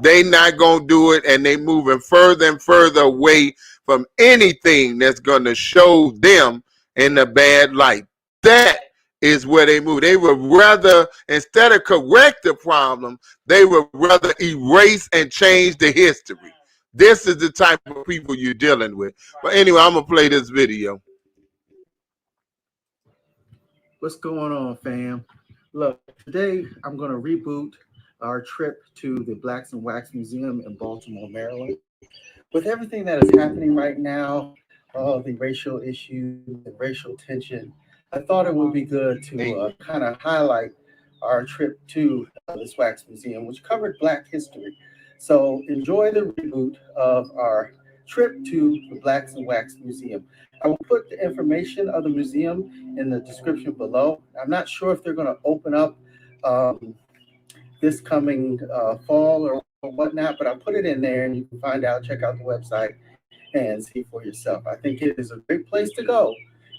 they not going to do it, and they moving further and further away from anything that's going to show them in a bad light. That is where they move. They would rather, instead of correct the problem, they would rather erase and change the history. This is the type of people you're dealing with. But anyway, I'm going to play this video. What's going on, fam? Look, today I'm going to reboot our trip to the Blacks in Wax Museum in Baltimore, Maryland. With everything that is happening right now, all the racial issues and racial tension, I thought it would be good to kind of highlight our trip to this Wax Museum, which covered Black history. So enjoy the reboot of our trip to the Blacks in Wax Museum. I will put the information of the museum in the description below. I'm not sure if they're going to open up this coming fall or whatnot, but I'll put it in there and you can find out, check out the website and see for yourself. I think it is a great place to go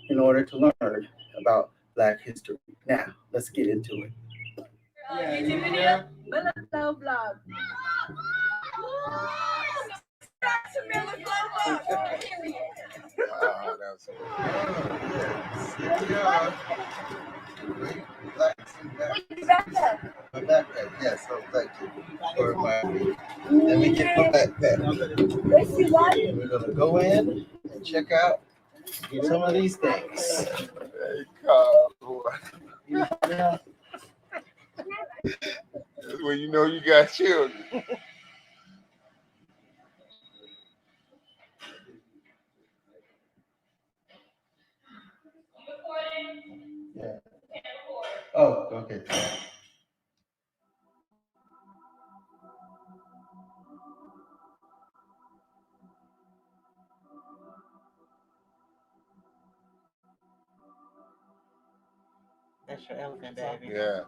in order to learn about Black history. Now, let's get into it. Yes, so thank you. Let me get my backpack. We're going to go in and check out some of these things. That's when you know you got children. Yeah. Oh, okay. That's your elephant, baby. Yeah.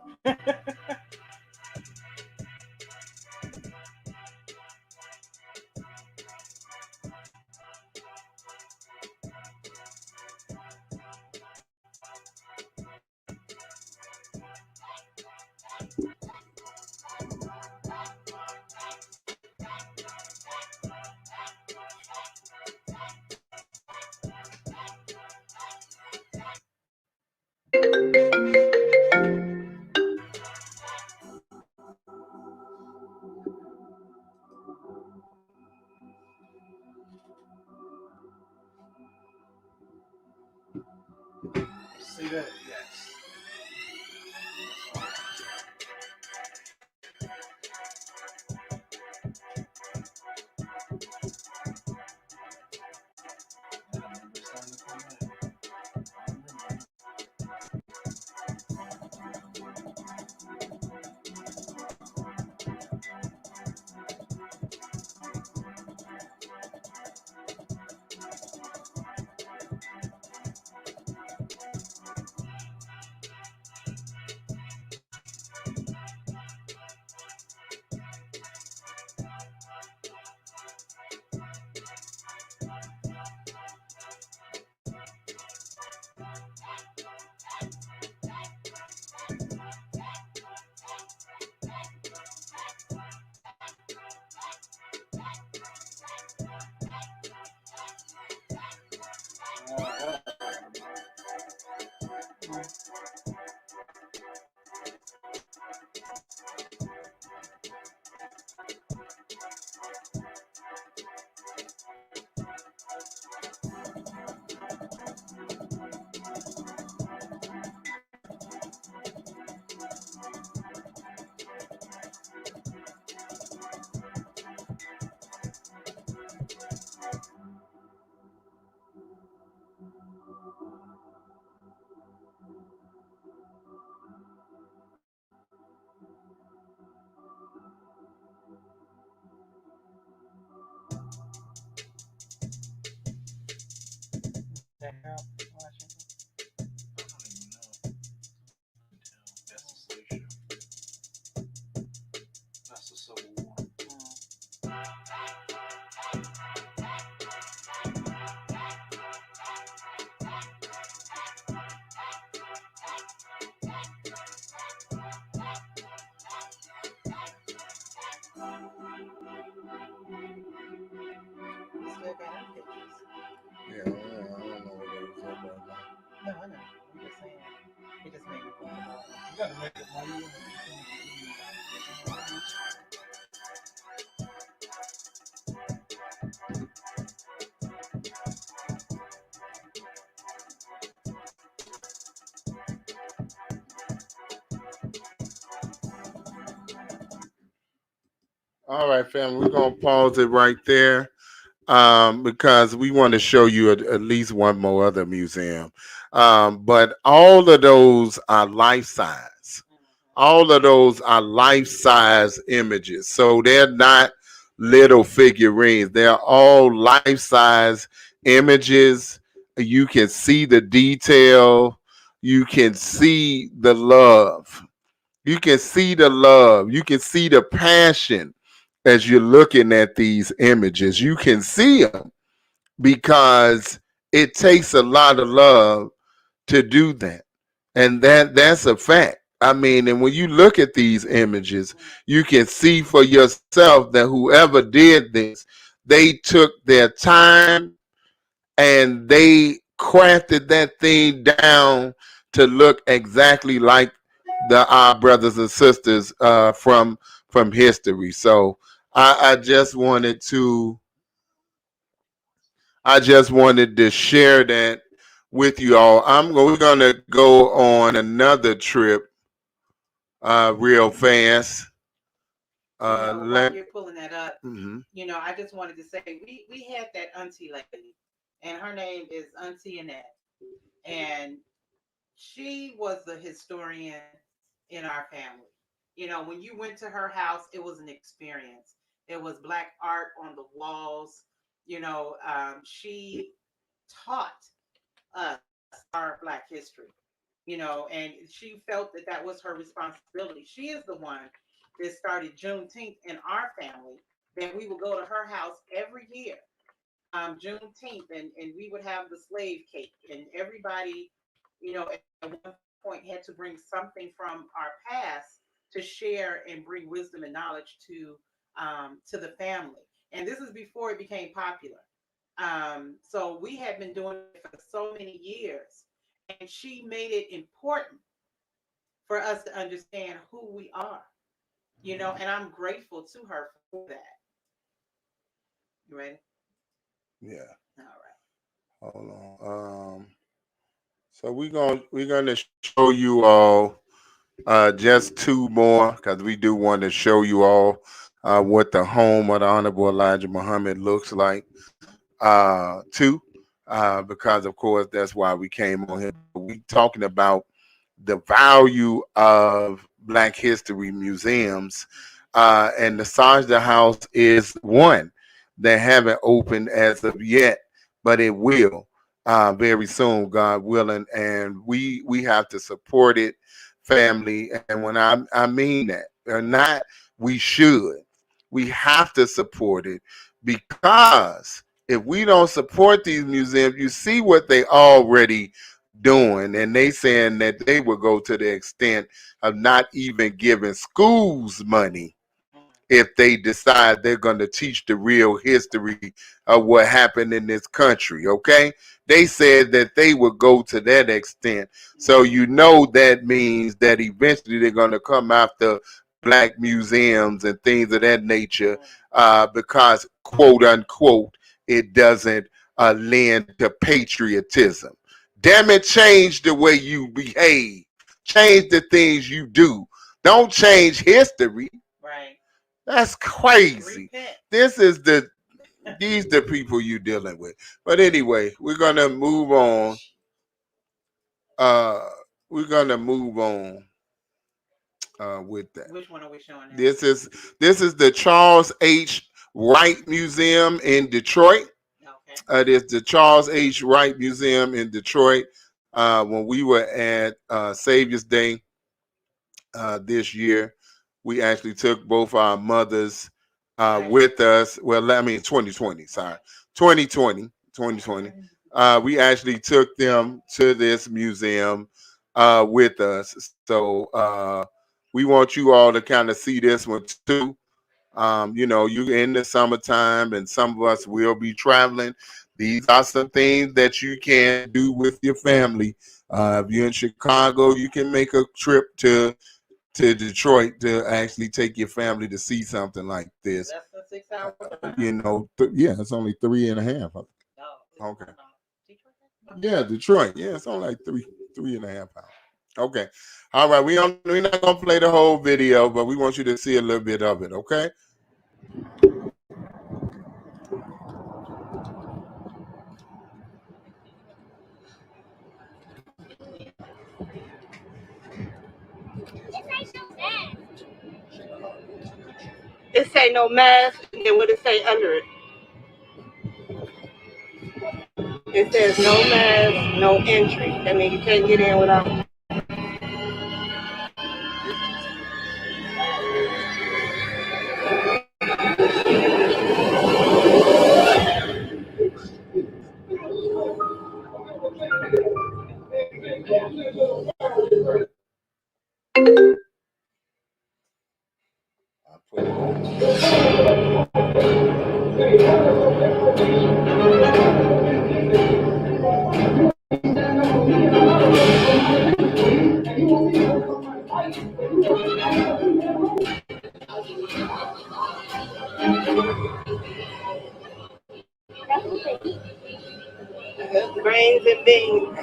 that girl Washington? I don't even know. That's the slave show. That's the Civil War. Still got our pictures. Yeah, I don't know what they was up right now. No, I know. I'm just saying. It just made me think about it. You gotta make it while you All right, family, we're gonna pause it right there because we want to show you at least one more other museum. But all of those are life size. All of those are life size images, so they're not little figurines. They're all life size images. You can see the detail. You can see the love. You can see the love. You can see the passion as you're looking at these images. You can see them because it takes a lot of love to do that. And that's a fact. I mean, and when you look at these images, you can see for yourself that whoever did this, they took their time and they crafted that thing down to look exactly like our brothers and sisters from history. So I just wanted to share that with you all. We're gonna go on another trip real fast. while you're pulling that up, Mm-hmm. I just wanted to say we had that auntie lady, and her name is Auntie Annette, and she was the historian in our family. When you went to her house, it was an experience. It was black art on the walls. She taught us our black history. And she felt that that was her responsibility. She is the one that started Juneteenth in our family. That we would go to her house every year, Juneteenth, and we would have the slave cake, and everybody, at one point had to bring something from our past to share and bring wisdom and knowledge to the family. And this is before it became popular. So we had been doing it for so many years, and she made it important for us to understand who we are, and I'm grateful to her for that. You ready? Yeah. All right. Hold on. So we're gonna show you all just two more because we do want to show you all what the home of the Honorable Elijah Muhammad looks like. Too, because of course that's why we came on here. We talking about the value of Black History museums, and the Sajda House is one that haven't opened as of yet, but it will very soon, God willing, and we have to support it, family. And when I mean that, or not, we should, we have to support it because if we don't support these museums, you see what they already doing, and they saying that they will go to the extent of not even giving schools money if they decide they're going to teach the real history of what happened in this country. Okay, they said that they would go to that extent, so that means that eventually they're going to come after Black museums and things of that nature, because quote unquote it doesn't lend to patriotism. Damn it, change the way you behave. Change the things you do. Don't change history. Right. That's crazy. Repent. These the people you dealing with. But anyway, we're gonna move on. Uh we're gonna move on with that. Which one are we showing now? This is the Charles H. Wright Museum in Detroit. It is the Charles H. Wright Museum in Detroit. When we were at Savior's Day this year, we actually took both our mothers with us. Well, I mean, 2020, sorry. 2020. We actually took them to this museum with us. So we want you all to kind of see this one too. You're in the summertime and some of us will be traveling. These are some things that you can do with your family. If you're in Chicago, you can make a trip to Detroit to actually take your family to see something like this. That's the 6 hours. Yeah, it's only 3.5. Okay. Yeah, Detroit. Yeah, it's only like 3.5 hours. Okay. All right. We're not gonna play the whole video, but we want you to see a little bit of it. Okay. It say no mask, and then what it say under it? It says no mask, no entry. That means you can't get in without. Grains and beans.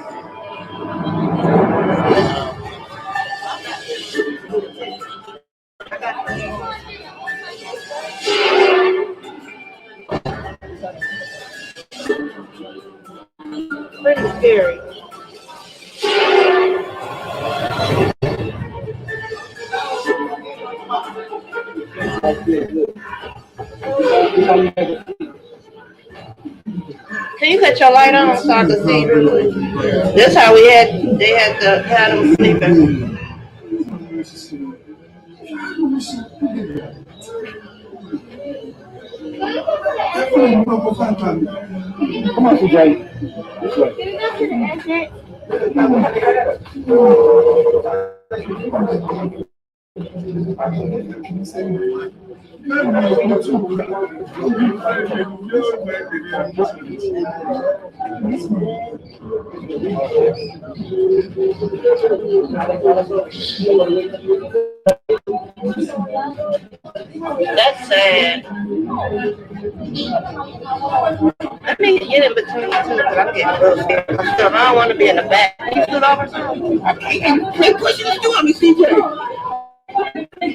Pretty scary. Can you cut your light on so I can see real quick? That's how they had to have them sleeping. Come on, CJ. This way. That's sad. I need to get in between you two because I'm getting a little scared myself. I don't want to be in the back. You stood over something? I can't. Quit pushing this on me, CJ. Okay,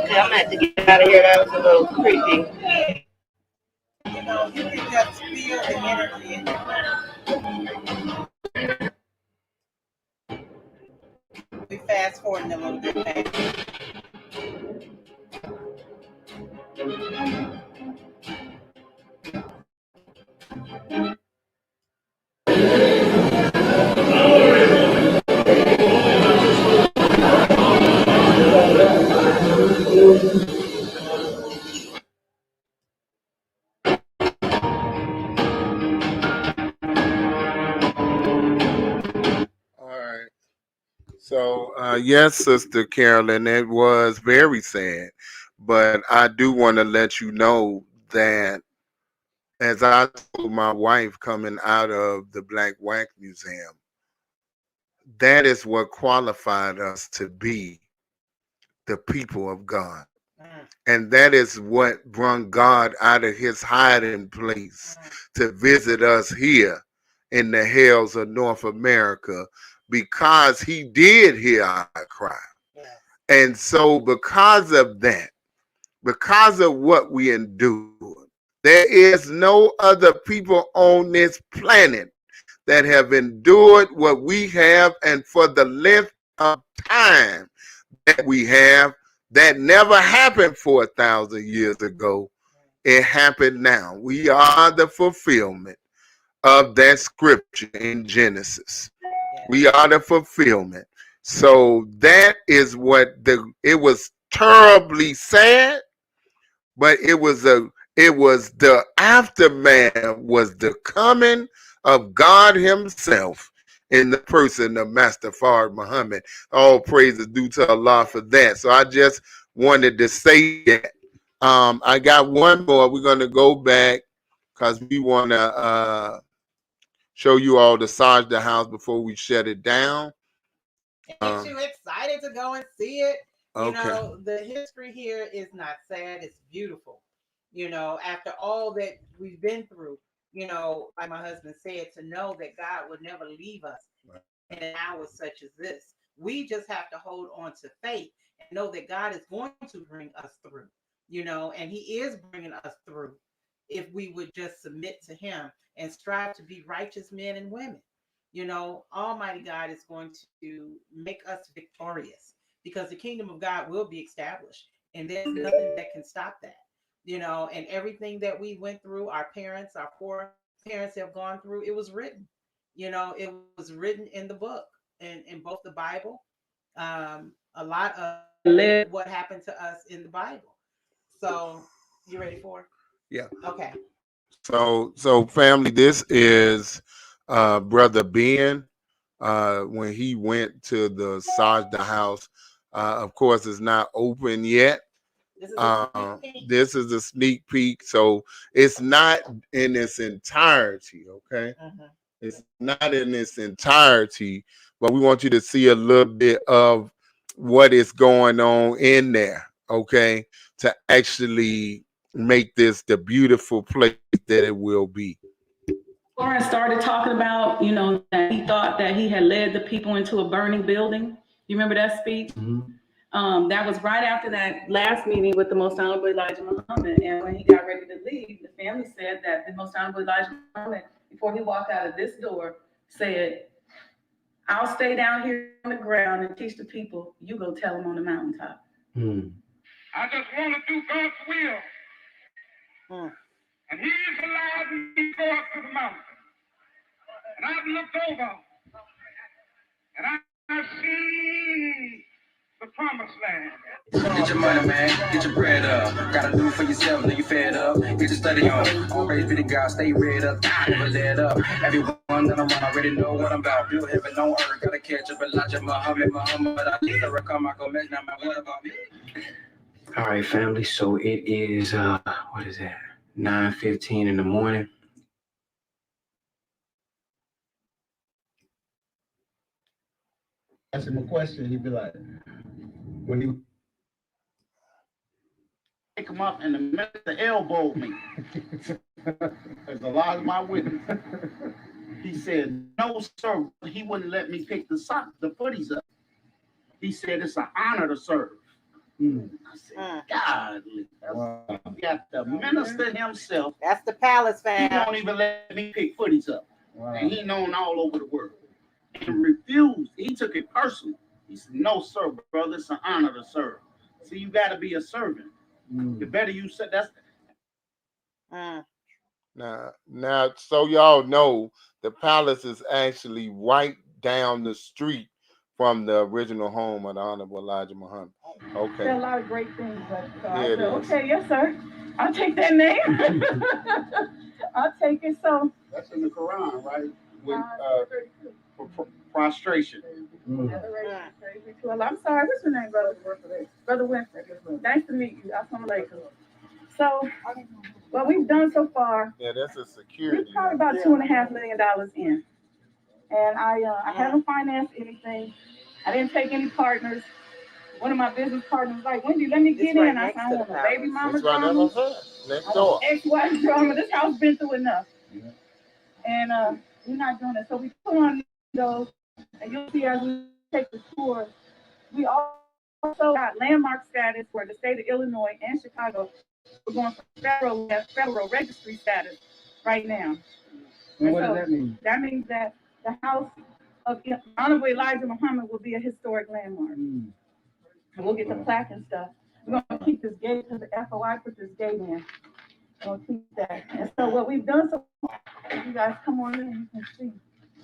I'm gonna have to get out of here. That was a little creepy. You can just feel the energy in you. We fast forward a little bit fast. So, yes, Sister Carolyn, it was very sad. But I do want to let you know that as I told my wife coming out of the Black Wax Museum, that is what qualified us to be the people of God. And that is what brought God out of his hiding place to visit us here in the hills of North America, because he did hear our cry. And so because of that, because of what we endured. There is no other people on this planet that have endured what we have, and for the length of time that we have. That never happened 4,000 years ago. It happened now. We are the fulfillment of that scripture in Genesis. We are the fulfillment. So that is what it was terribly sad, but it was the aftermath was the coming of God himself in the person of Master Fard Muhammad. All praise is due to Allah for that. So I just wanted to say that. I got one more. We're going to go back because we want to show you all the Sajda house before we shut it down. Get you excited to go and see it. You Okay. know, the history here is not sad, it's beautiful. You know, after all that we've been through, you know, like my husband said, to know that God would never leave us in an hour such as this. We just have to hold on to faith and know that God is going to bring us through, you know, and he is bringing us through if we would just submit to him and strive to be righteous men and women. You know, Almighty God is going to make us victorious because the kingdom of God will be established, and there's nothing that can stop that. You know, and everything that we went through, our parents, our foreparents have gone through, it was written. You know, it was written in the book, in both the Bible. A lot of what happened to us in the Bible. So, you ready for it? Yeah. Okay. So family, this is Brother Ben. When he went to the Sajda house, of course, it's not open yet. This is a sneak peek, so it's not in its entirety. Okay, it's not in its entirety, but we want you to see a little bit of what is going on in there. Okay, to actually make this the beautiful place that it will be. Lawrence started talking about, you know, that he thought that he had led the people into a burning building. You remember that speech? That was right after that last meeting with the Most Honorable Elijah Muhammad. And when he got ready to leave, the family said that the Most Honorable Elijah Muhammad, before he walked out of this door, said, I'll stay down here on the ground and teach the people. You go tell them on the mountaintop. I just want to do God's will. And he's allowed me to go up to the mountain. And I've looked over. And I've seen the promised land. Get your money, man. Get your bread up. Gotta do it for yourself. Know you fed up. Get your study on. Always be the guy. Stay read up. Never let up. Everyone that I'm on already know what I'm about. Build heaven on earth. Gotta catch up. Elijah Muhammad. I need to come. I go mess now. What about me? All right, family. So it is what is that? 9:15 in the morning. Ask him a question, he'd be like, when he Pick him up and the minister elbowed me. There's a lot of my witness. He said, no, sir, he wouldn't let me pick the footies up. He said, it's an honor to serve. I said, godly. Wow. You got the minister himself. That's the palace, fam. He don't even let me pick footies up. Wow. And he known all over the world. And refused. He took it personal. He said, no, sir, brother, it's an honor to serve. See, you got to be a servant. The better you say, that's. Now, so y'all know, the palace is actually right down the street from the original home of the Honorable Elijah Muhammad. Okay. There are a lot of great things, but I said, okay, yes, sir. I'll take that name. I'll take it. So that's in the Quran, right? With prostration. I'm sorry, what's your name, brother? Brother Winfrey. Nice to meet you. Assalamu alaikum. So, what we've done so far, that's a security. We're probably about $2.5 million in. And I haven't financed anything. I didn't take any partners. One of my business partners was like, Wendy, let me get in. I said, I want a baby mama drama. Next door. Ex-wife drama. This house been through enough. And we're not doing it. So we put on those, and you'll see as we take the tour, we all also got landmark status for the state of Illinois and Chicago. We're going for federal registry status right now. And what does that mean? That means that the house of Honorable Elijah Muhammad will be a historic landmark. And we'll get the plaque and stuff. We're going to keep this gate because the FOI put this gate in. We'll keep that. And so what we've done so far, if you guys come on in, you can see.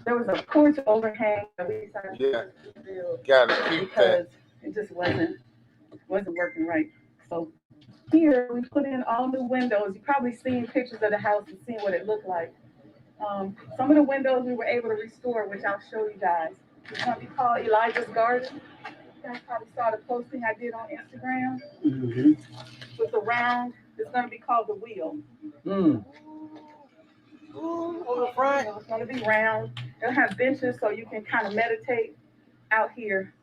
There was a porch overhang that we decided to build. Gotta keep because that. it just wasn't working right. So here we put in all new windows. You've probably seen pictures of the house and seen what it looked like. Some of the windows we were able to restore, which I'll show you guys. It's going to be called Elijah's Garden. You guys probably saw the posting I did on Instagram with the round. It's going to be called the wheel. On the front. It's going to be round. It'll have benches so you can kind of meditate out here.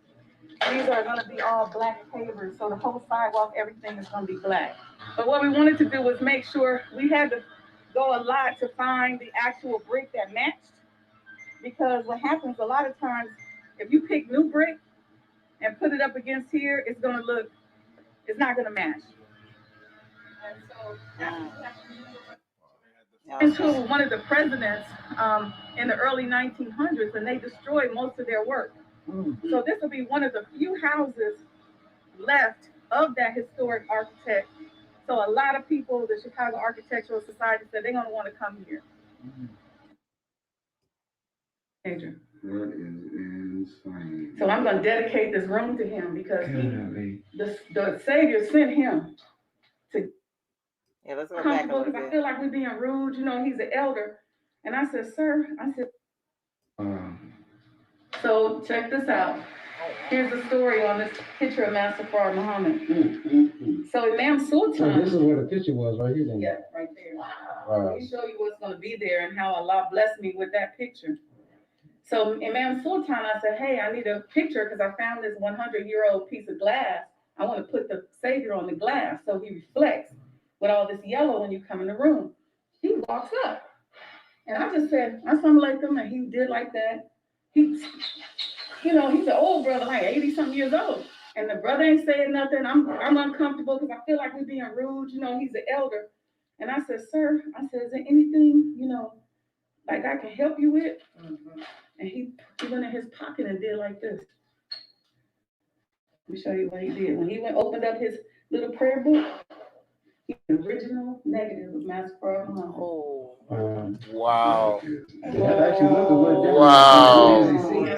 These are going to be all black pavers, so the whole sidewalk, everything is going to be black. But what we wanted to do was make sure we had to go a lot to find the actual brick that matched, because what happens a lot of times, if you pick new brick and put it up against here, it's not going to match. And so into one of the presidents in the early 1900s, and they destroyed most of their work. So this will be one of the few houses left of that historic architect. So a lot of people, the Chicago Architectural Society, said they're going to want to come here. Major. That is insane. So I'm going to dedicate this room to him because the Savior sent him to. Yeah, let's go back a little bit. I feel like we're being rude. You know, he's an elder. And I said, sir, so check this out. Here's the story on this picture of Master Fard Muhammad. So Imam Sultan. So this is where the picture was, right here. Then. Yeah, right there. Let me show you what's going to be there and how Allah blessed me with that picture. So Imam Sultan, I said, hey, I need a picture because I found this 100-year-old piece of glass. I want to put the Savior on the glass so he reflects with all this yellow when you come in the room. He walks up. And I just said, Assalamu alaikum, and he did like that. He's an old brother, like 80-something years old. And the brother ain't saying nothing. I'm uncomfortable because I feel like we're being rude. You know, he's an elder. And I said, sir, is there anything, like I can help you with? And he went in his pocket and did like this. Let me show you what he did. When he opened up his little prayer book, the original negative of Master Fard Muhammad. Wow. Wow. That's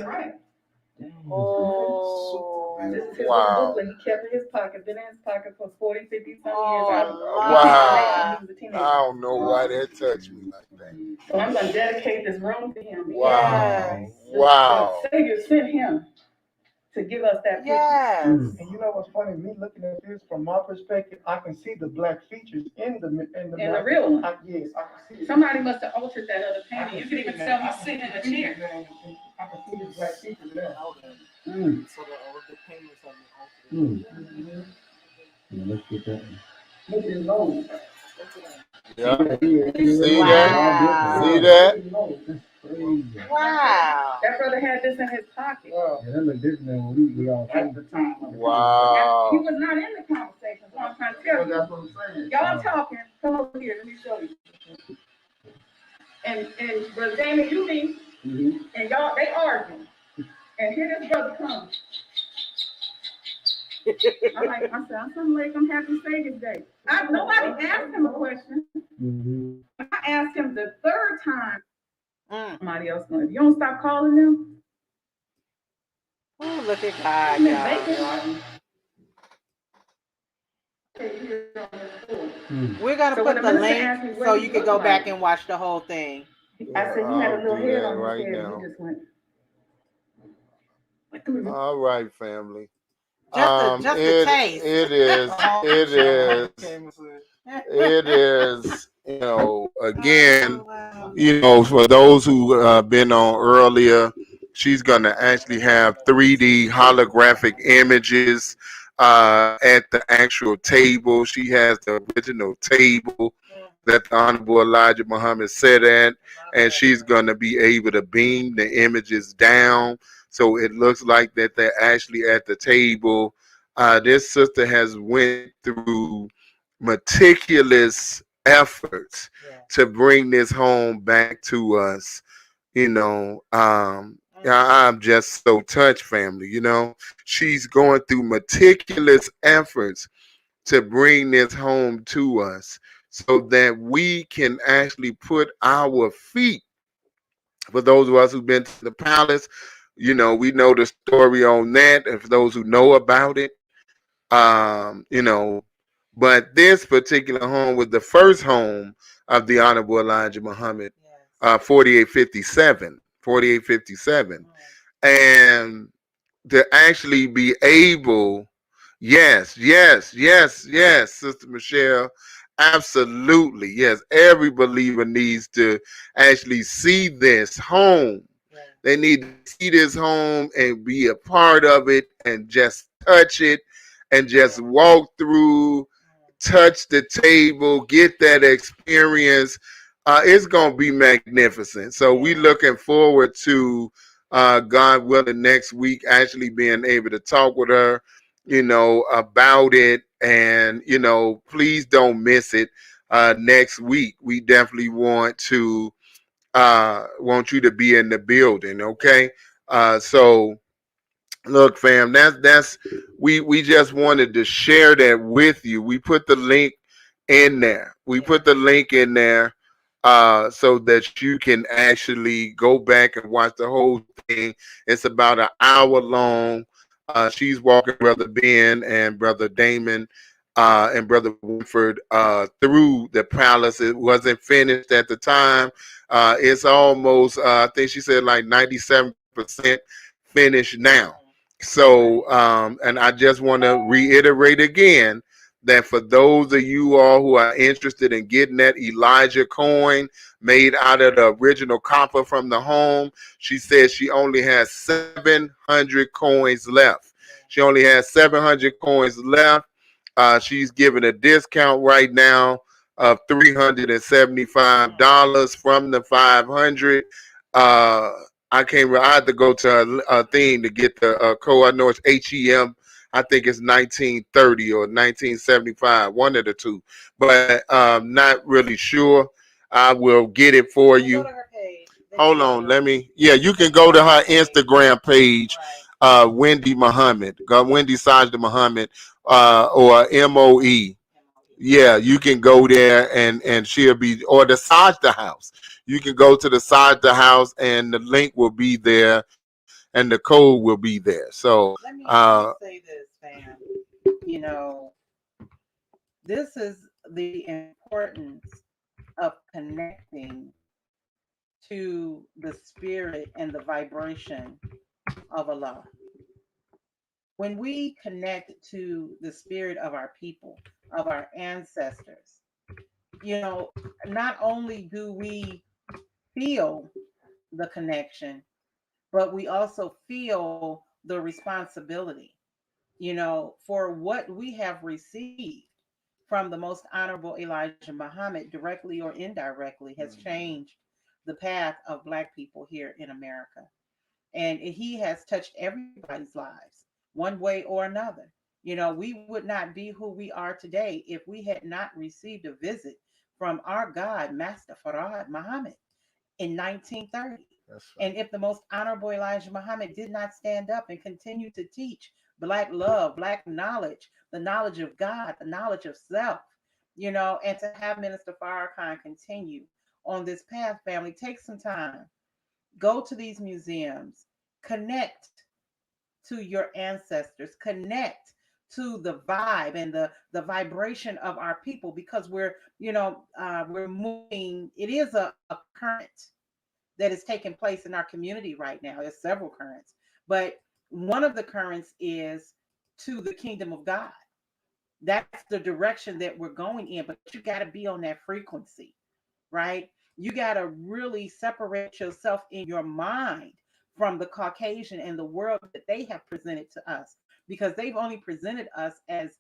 right. This is his Wow. booklet he kept in his pocket, been in his pocket for 40, 50 some years. Wow. I don't know why that touched me like that. So I'm going to dedicate this room to him. Wow. Wow. The Savior sent him to give us that picture. Yes. And you know what's funny? Me looking at this from my perspective, I can see the black features in the real one. Yes, I can see it. Somebody must have altered that other painting. You can even tell he's sitting in a chair. I can see the black features there. So the paintings have been altered. Let's get that. Look at his nose. Yeah. See that? See that? Wow. That brother had this in his pocket. Yeah, that look different than what we all At the time. Wow. He was not in the conversation. That's what I'm trying to tell you. That's what I'm saying. Y'all talking. Come over here. Let me show you. And Brother Damon, you me, and y'all, they arguing. And here this brother comes. I said, I'm happy Savior's Day. Nobody asked him a question. I asked him the third time. Somebody else going, if you don't stop calling them. Oh, look at God, y'all. We're going to put the link so you can go back and watch the whole thing. I said, you had a little head on right his head, now. and he just went. All right, family. Just a taste. It is, again, for those who been on earlier, she's going to actually have 3D holographic images at the actual table. She has the original table that the Honorable Elijah Muhammad sat at, and she's going to be able to beam the images down. So it looks like that they're actually at the table This sister has went through meticulous efforts to bring this home back to us. You know, I'm just so touched, family. You know, she's going through meticulous efforts to bring this home to us so that we can actually put our feet, for those of us who've been to the palace, you know, we know the story on that. And for those who know about it, you know, but this particular home was the first home of the Honorable Elijah Muhammad, 4857. And to actually be able, yes, Sister Michelle, absolutely, yes, every believer needs to actually see this home. They need to see this home and be a part of it and just touch it and just walk through, touch the table, get that experience. It's going to be magnificent. So we looking forward to, God willing, next week actually being able to talk with her, you know, about it. And, you know, please don't miss it next week. We definitely want you to be in the building, okay? So look, fam, that's we just wanted to share that with you. We put the link in there. We put the link in there so that you can actually go back and watch the whole thing. It's about an hour long. She's walking Brother Ben and Brother Damon and Brother Winford through the palace. It wasn't finished at the time. It's almost, I think she said like 97% finished now. So, and I just want to reiterate again that for those of you all who are interested in getting that Elijah coin made out of the original copper from the home, she says she only has 700 coins left. She only has 700 coins left. She's giving a discount right now of $375 from the 500. I can't. I had to go to a thing to get the code. I know it's HEM. I think it's 1930 or 1975, one of the two, but not really sure. I will get it for you. Hold on, let me. Yeah, you can go to her Instagram page, Wendy Muhammad, Wendy Sadjdah Muhammad, or MOE. Yeah, you can go there and she'll be, or the Sajda House. You can go to the Sajda House and the link will be there and the code will be there. So let me say this, fam. You know, this is the importance of connecting to the spirit and the vibration of Allah. When we connect to the spirit of our people, of our ancestors, you know, not only do we feel the connection, but we also feel the responsibility, you know, for what we have received from the most honorable Elijah Muhammad, directly or indirectly, has changed the path of Black people here in America. And he has touched everybody's lives one way or another. You know, we would not be who we are today if we had not received a visit from our God, Master Farad Muhammad, in 1930. And if the most honorable Elijah Muhammad did not stand up and continue to teach Black love, Black knowledge, the knowledge of God, the knowledge of self, you know, and to have Minister Farrakhan continue on this path, family, take some time, go to these museums, connect to your ancestors, connect to the vibe and the vibration of our people, because we're, you know, we're moving. It is a current that is taking place in our community right now. There's several currents, but one of the currents is to the kingdom of God. That's the direction that we're going in, but you got to be on that frequency, right? You got to really separate yourself in your mind from the Caucasian and the world that they have presented to us, because they've only presented us as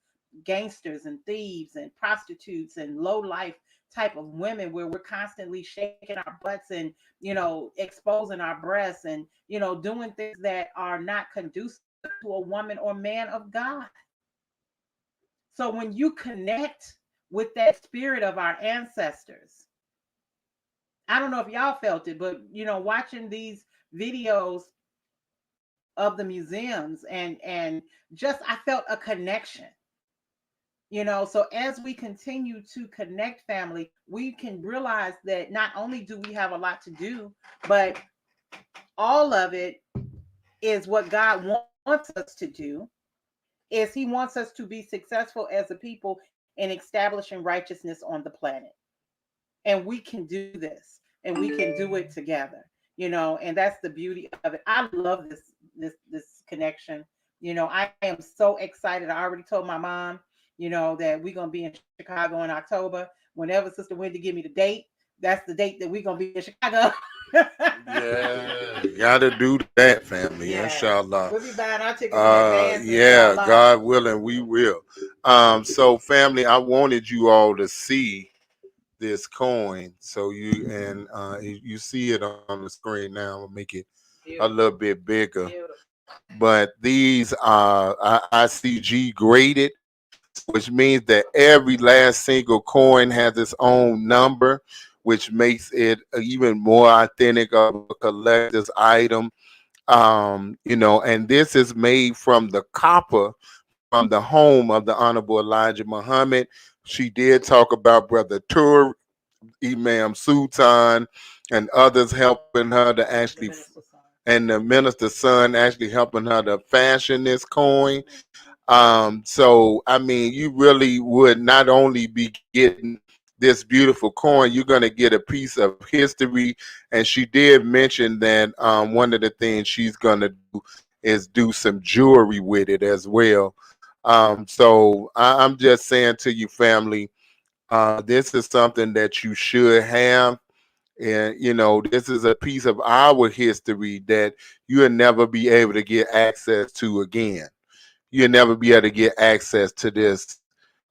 gangsters and thieves and prostitutes and low life type of women, where we're constantly shaking our butts and, you know, exposing our breasts and, you know, doing things that are not conducive to a woman or man of God. So when you connect with that spirit of our ancestors, I don't know if y'all felt it, but watching these videos of the museums and just I felt a connection. So as we continue to connect, family, we can realize that not only do we have a lot to do, but all of it is what God wants us to do. Is He wants us to be successful as a people in establishing righteousness on the planet. And we can do this, and we can do it together, and that's the beauty of it. I love this connection. I am so excited. I already told my mom, that we're gonna be in Chicago in October. Whenever Sister Wendy give me the date, that's the date that we're gonna be in Chicago. Yeah, gotta do that, family. Yeah. Inshallah. We'll be buying our tickets in advance. Yeah, inshallah. God willing, we will. So family, I wanted you all to see this coin. So you see it on the screen now. I'll make it a little bit bigger. But these are ICG graded, which means that every last single coin has its own number, which makes it even more authentic of a collector's item. And this is made from the copper from the home of the Honorable Elijah Muhammad. She did talk about Brother Tur, Imam Sultan, and others helping her to actually, and the minister's son actually helping her to fashion this coin. So I mean, you really would not only be getting this beautiful coin, you're going to get a piece of history. And she did mention that one of the things she's going to do is do some jewelry with it as well. So I'm just saying to you, family, this is something that you should have. And, this is a piece of our history that you'll never be able to get access to again. You'll never be able to get access to this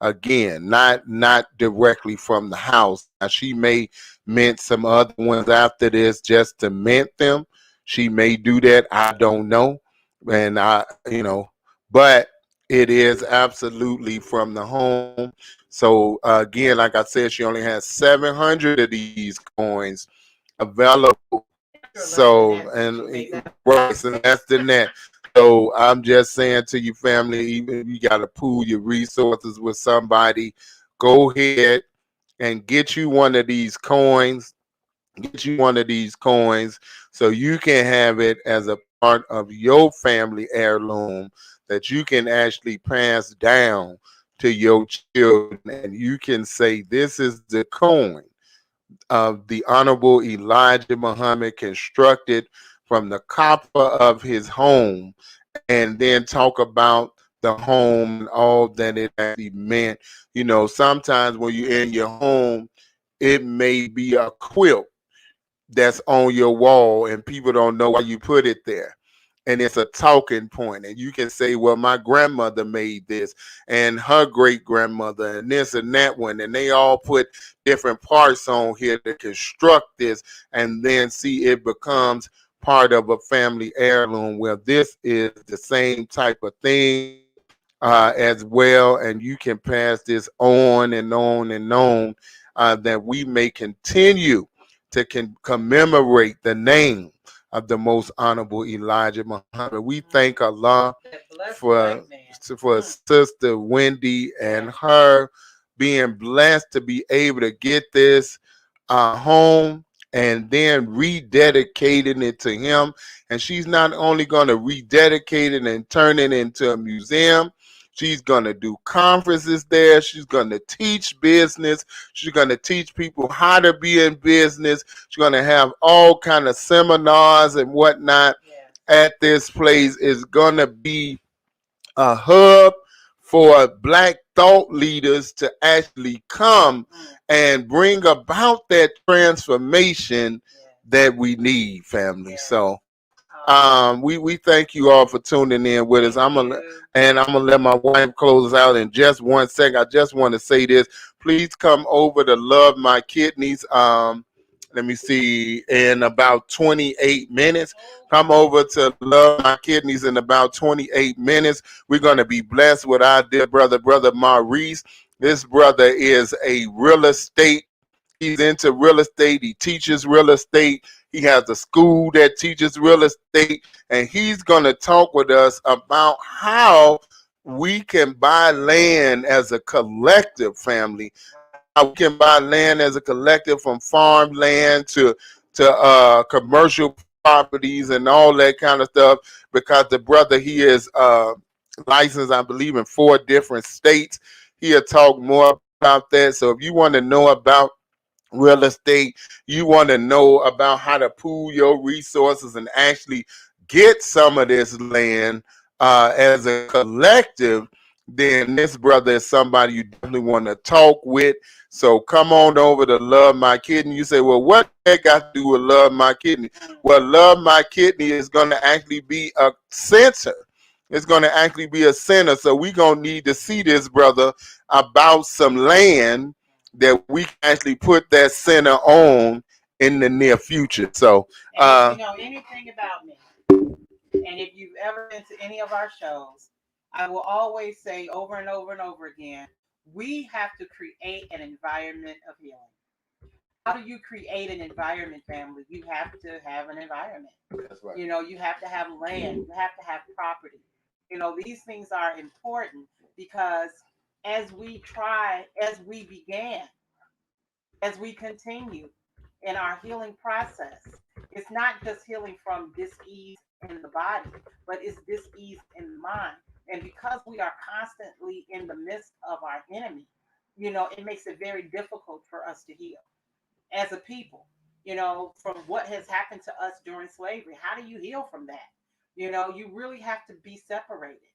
again, not directly from the house. Now, she may mint some other ones after this just to mint them. She may do that. I don't know. And but it is absolutely from the home. So again, like I said, she only has 700 of these coins available. So, and right, and less than that. So I'm just saying to you, family, even if you got to pool your resources with somebody, go ahead and get you one of these coins. Get you one of these coins so you can have it as a part of your family heirloom that you can actually pass down to your children. And you can say, this is the coin of the Honorable Elijah Muhammad constructed from the copper of his home, and then talk about the home and all that it actually meant. Sometimes when you're in your home, it may be a quilt that's on your wall and people don't know why you put it there. And it's a talking point. And you can say, well, my grandmother made this and her great grandmother and this and that one. And they all put different parts on here to construct this. And then see, it becomes part of a family heirloom. Well, this is the same type of thing as well. And you can pass this on and on and on, that we may continue to commemorate the name of the most honorable Elijah Muhammad. We thank Allah for Sister Wendy and her being blessed to be able to get this home and then rededicating it to him. And she's not only going to rededicate it and turn it into a museum, she's going to do conferences there. She's going to teach business. She's going to teach people how to be in business. She's going to have all kind of seminars and whatnot at this place. It's going to be a hub for Black thought leaders to actually come and bring about that transformation that we need, family. So we thank you all for tuning in with us. I'm gonna let my wife close us out in just 1 second. I just want to say this. Please come over to Love My Kidneys let me see, in about 28 minutes. Come over to Love My Kidneys in about 28 minutes. We're going to be blessed with our dear brother Maurice. This brother is a real estate. He's into real estate. He teaches real estate. He has a school that teaches real estate. And he's going to talk with us about how we can buy land as a collective family. How we can buy land as a collective, from farmland to commercial properties and all that kind of stuff, because the brother, he is licensed, I believe, in 4 different states. He'll talk more about that. So if you want to know about real estate, you want to know about how to pool your resources and actually get some of this land as a collective, then this brother is somebody you definitely want to talk with. So come on over to Love My Kidney. You say, well, what that got to do with Love My Kidney? Well, Love My Kidney is going to actually be a center. It's going to actually be a center. So we're going to need to see this brother about some land that we can actually put that center on in the near future. So, and if you know anything about me, and if you've ever been to any of our shows, I will always say over and over and over again, we have to create an environment of healing. How do you create an environment, family? You have to have an environment. That's right. You know, you have to have land, you have to have property. You know, these things are important because as we began, as we continue in our healing process, it's not just healing from dis-ease in the body, but it's dis-ease in the mind. And because we are constantly in the midst of our enemy, you know, it makes it very difficult for us to heal as a people, you know, from what has happened to us during slavery. How do you heal from that? You know, you really have to be separated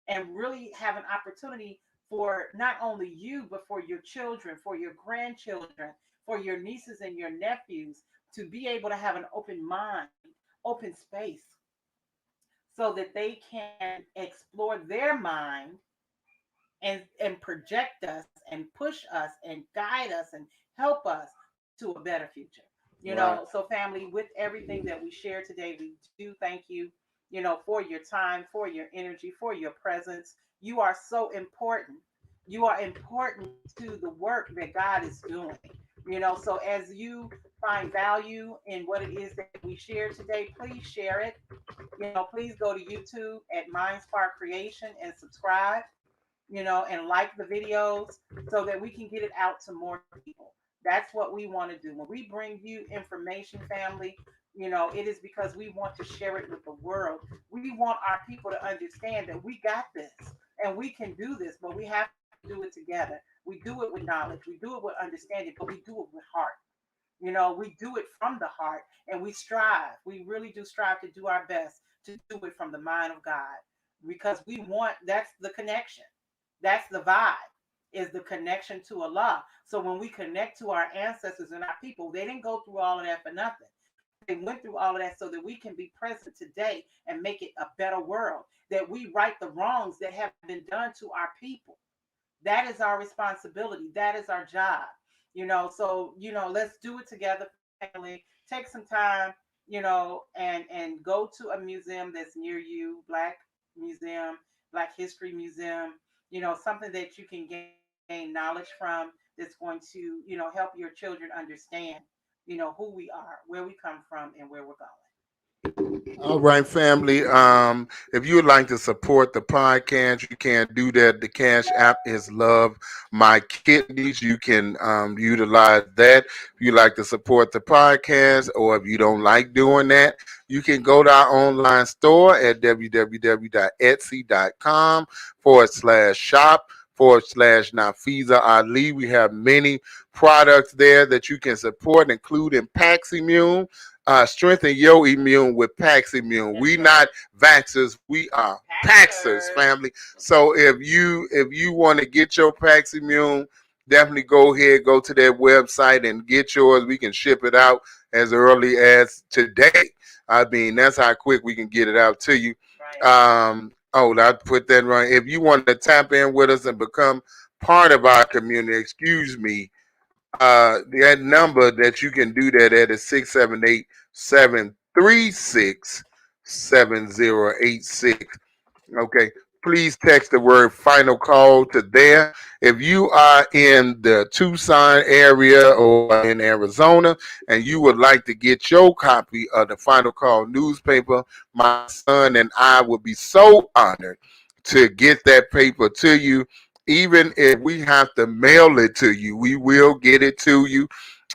and really have an opportunity for not only you, but for your children, for your grandchildren, for your nieces and your nephews to be able to have an open mind, open space, so that they can explore their mind and project us and push us and guide us and help us to a better future. You know, Right. so family, with everything that we share today, we do thank you, you know, for your time, for your energy, for your presence. You are so important. You are important to the work that God is doing. You know, so as you find value in what it is that we share today, please share it. You know, please go to YouTube at Mind Spark Creation and subscribe, you know, and like the videos so that we can get it out to more people. That's what we want to do. When we bring you information, family, you know, it is because we want to share it with the world. We want our people to understand that we got this and we can do this, but we have to do it together. We do it with knowledge, we do it with understanding, but we do it with heart. You know, we do it from the heart and we strive. We really do strive to do our best to do it from the mind of God because we want, that's the connection. That's the vibe, is the connection to Allah. So when we connect to our ancestors and our people, they didn't go through all of that for nothing. They went through all of that so that we can be present today and make it a better world, that we right the wrongs that have been done to our people. That is our responsibility. That is our job. You know, so, you know, let's do it together, family. Take some time, you know, and go to a museum that's near you, Black Museum, Black History Museum, you know, something that you can gain knowledge from that's going to, you know, help your children understand, you know, who we are, where we come from, and where we're going. All right, family. If you would like to support the podcast, you can do that. The Cash App is Love My Kidneys. You can utilize that. If you like to support the podcast, or if you don't like doing that, you can go to our online store at www.etsy.com/shop/Nafiza Ali. We have many products there that you can support, including Paximune. Strengthen your immune with Paximune. We not vaxxers, we are Paxers, family. So if you want to get your Paximune, definitely go ahead, go to their website and get yours. We can ship it out as early as today. I mean, that's how quick we can get it out to you. I put that right. If you want to tap in with us and become part of our community, excuse me, that number that you can do that at is 678-736-7086. Okay. Please text the word final call to there. If you are in the Tucson area or in Arizona and you would like to get your copy of the Final Call newspaper, my son and I would be so honored to get that paper to you. Even if we have to mail it to you, we will get it to you,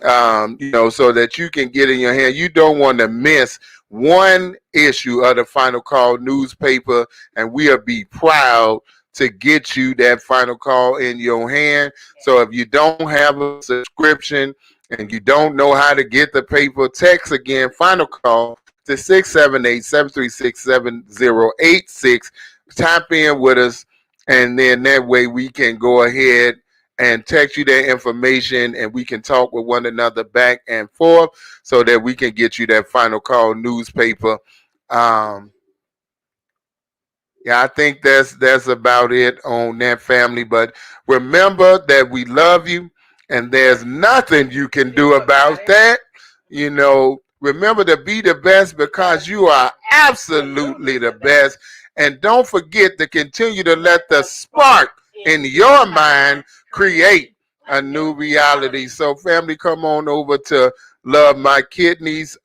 so that you can get in your hand. You don't want to miss one issue of the Final Call newspaper, and we'll be proud to get you that Final Call in your hand. So if you don't have a subscription and you don't know how to get the paper, text again Final Call to 678-736-7086. Tap in with us, and then that way we can go ahead and text you that information, and we can talk with one another back and forth so that we can get you that Final Call newspaper. Yeah, I think that's about it on that, family. But remember that we love you, and there's nothing you can do about that. Remember to be the best, because you are absolutely the best. And don't forget to continue to let the spark in your mind create a new reality. So, family, come on over to Love My Kidneys.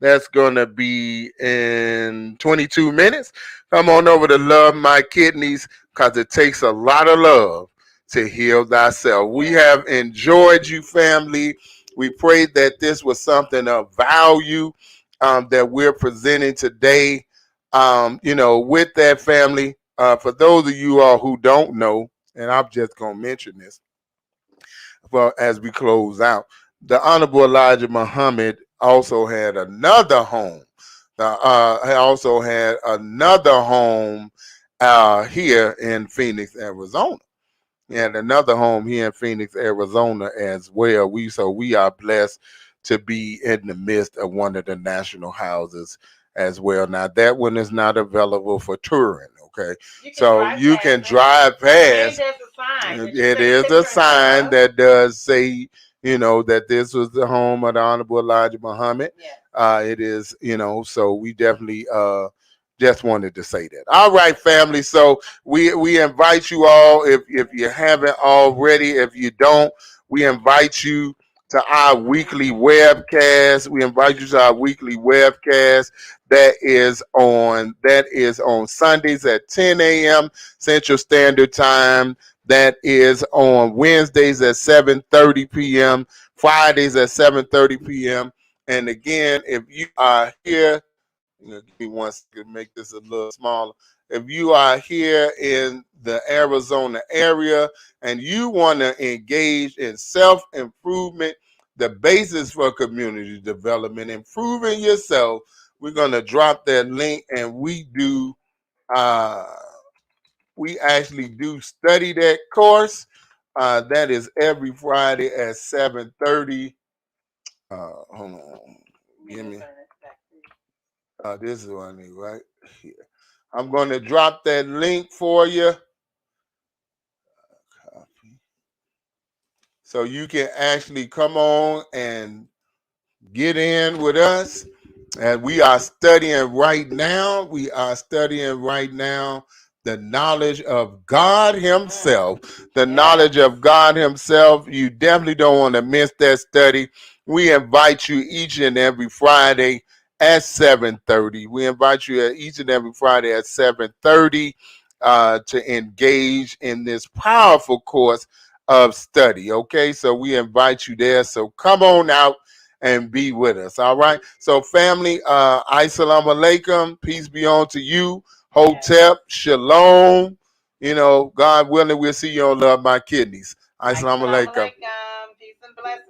That's going to be in 22 minutes. Come on over to Love My Kidneys, because it takes a lot of love to heal thyself. We have enjoyed you, family. We pray that this was something of value that we're presenting today. With that, family, for those of you all who don't know, and I'm just going to mention this as we close out, the Honorable Elijah Muhammad also had another home. He also had another home here in Phoenix, Arizona. He had another home here in Phoenix, Arizona as well. We are blessed to be in the midst of one of the national houses as well. Now, that one is not available for touring, okay? You can drive past. It is a sign that does say, that this was the home of the Honorable Elijah Muhammad. It is, so we definitely just wanted to say that. All right, family. So we invite you all, if you haven't already, if you don't, we invite you to our weekly webcast. We invite you to our weekly webcast that is on Sundays at 10 a.m. Central Standard Time. That is on Wednesdays at 7:30 p.m., Fridays at 7:30 p.m. And again, if you are here, give me one second to make this a little smaller. If you are here in the Arizona area and you want to engage in self-improvement, the basis for community development, improving yourself, we're going to drop that link, and we actually do study that course. That is every Friday at 7:30. Hold on. Give me. This is what I need right here. I'm going to drop that link for you. Copy. So you can actually come on and get in with us. And we are studying right now. The knowledge of God Himself. The knowledge of God Himself. You definitely don't want to miss that study. We invite you each and every Friday at 7:30. We invite you each and every Friday at 7:30 to engage in this powerful course of study. Okay, so we invite you there. So come on out and be with us. All right. So family, assalamu alaikum, peace be on to you. Hotep, shalom. God willing, we'll see you on Love My Kidneys. Assalamu alaikum. Peace and blessings.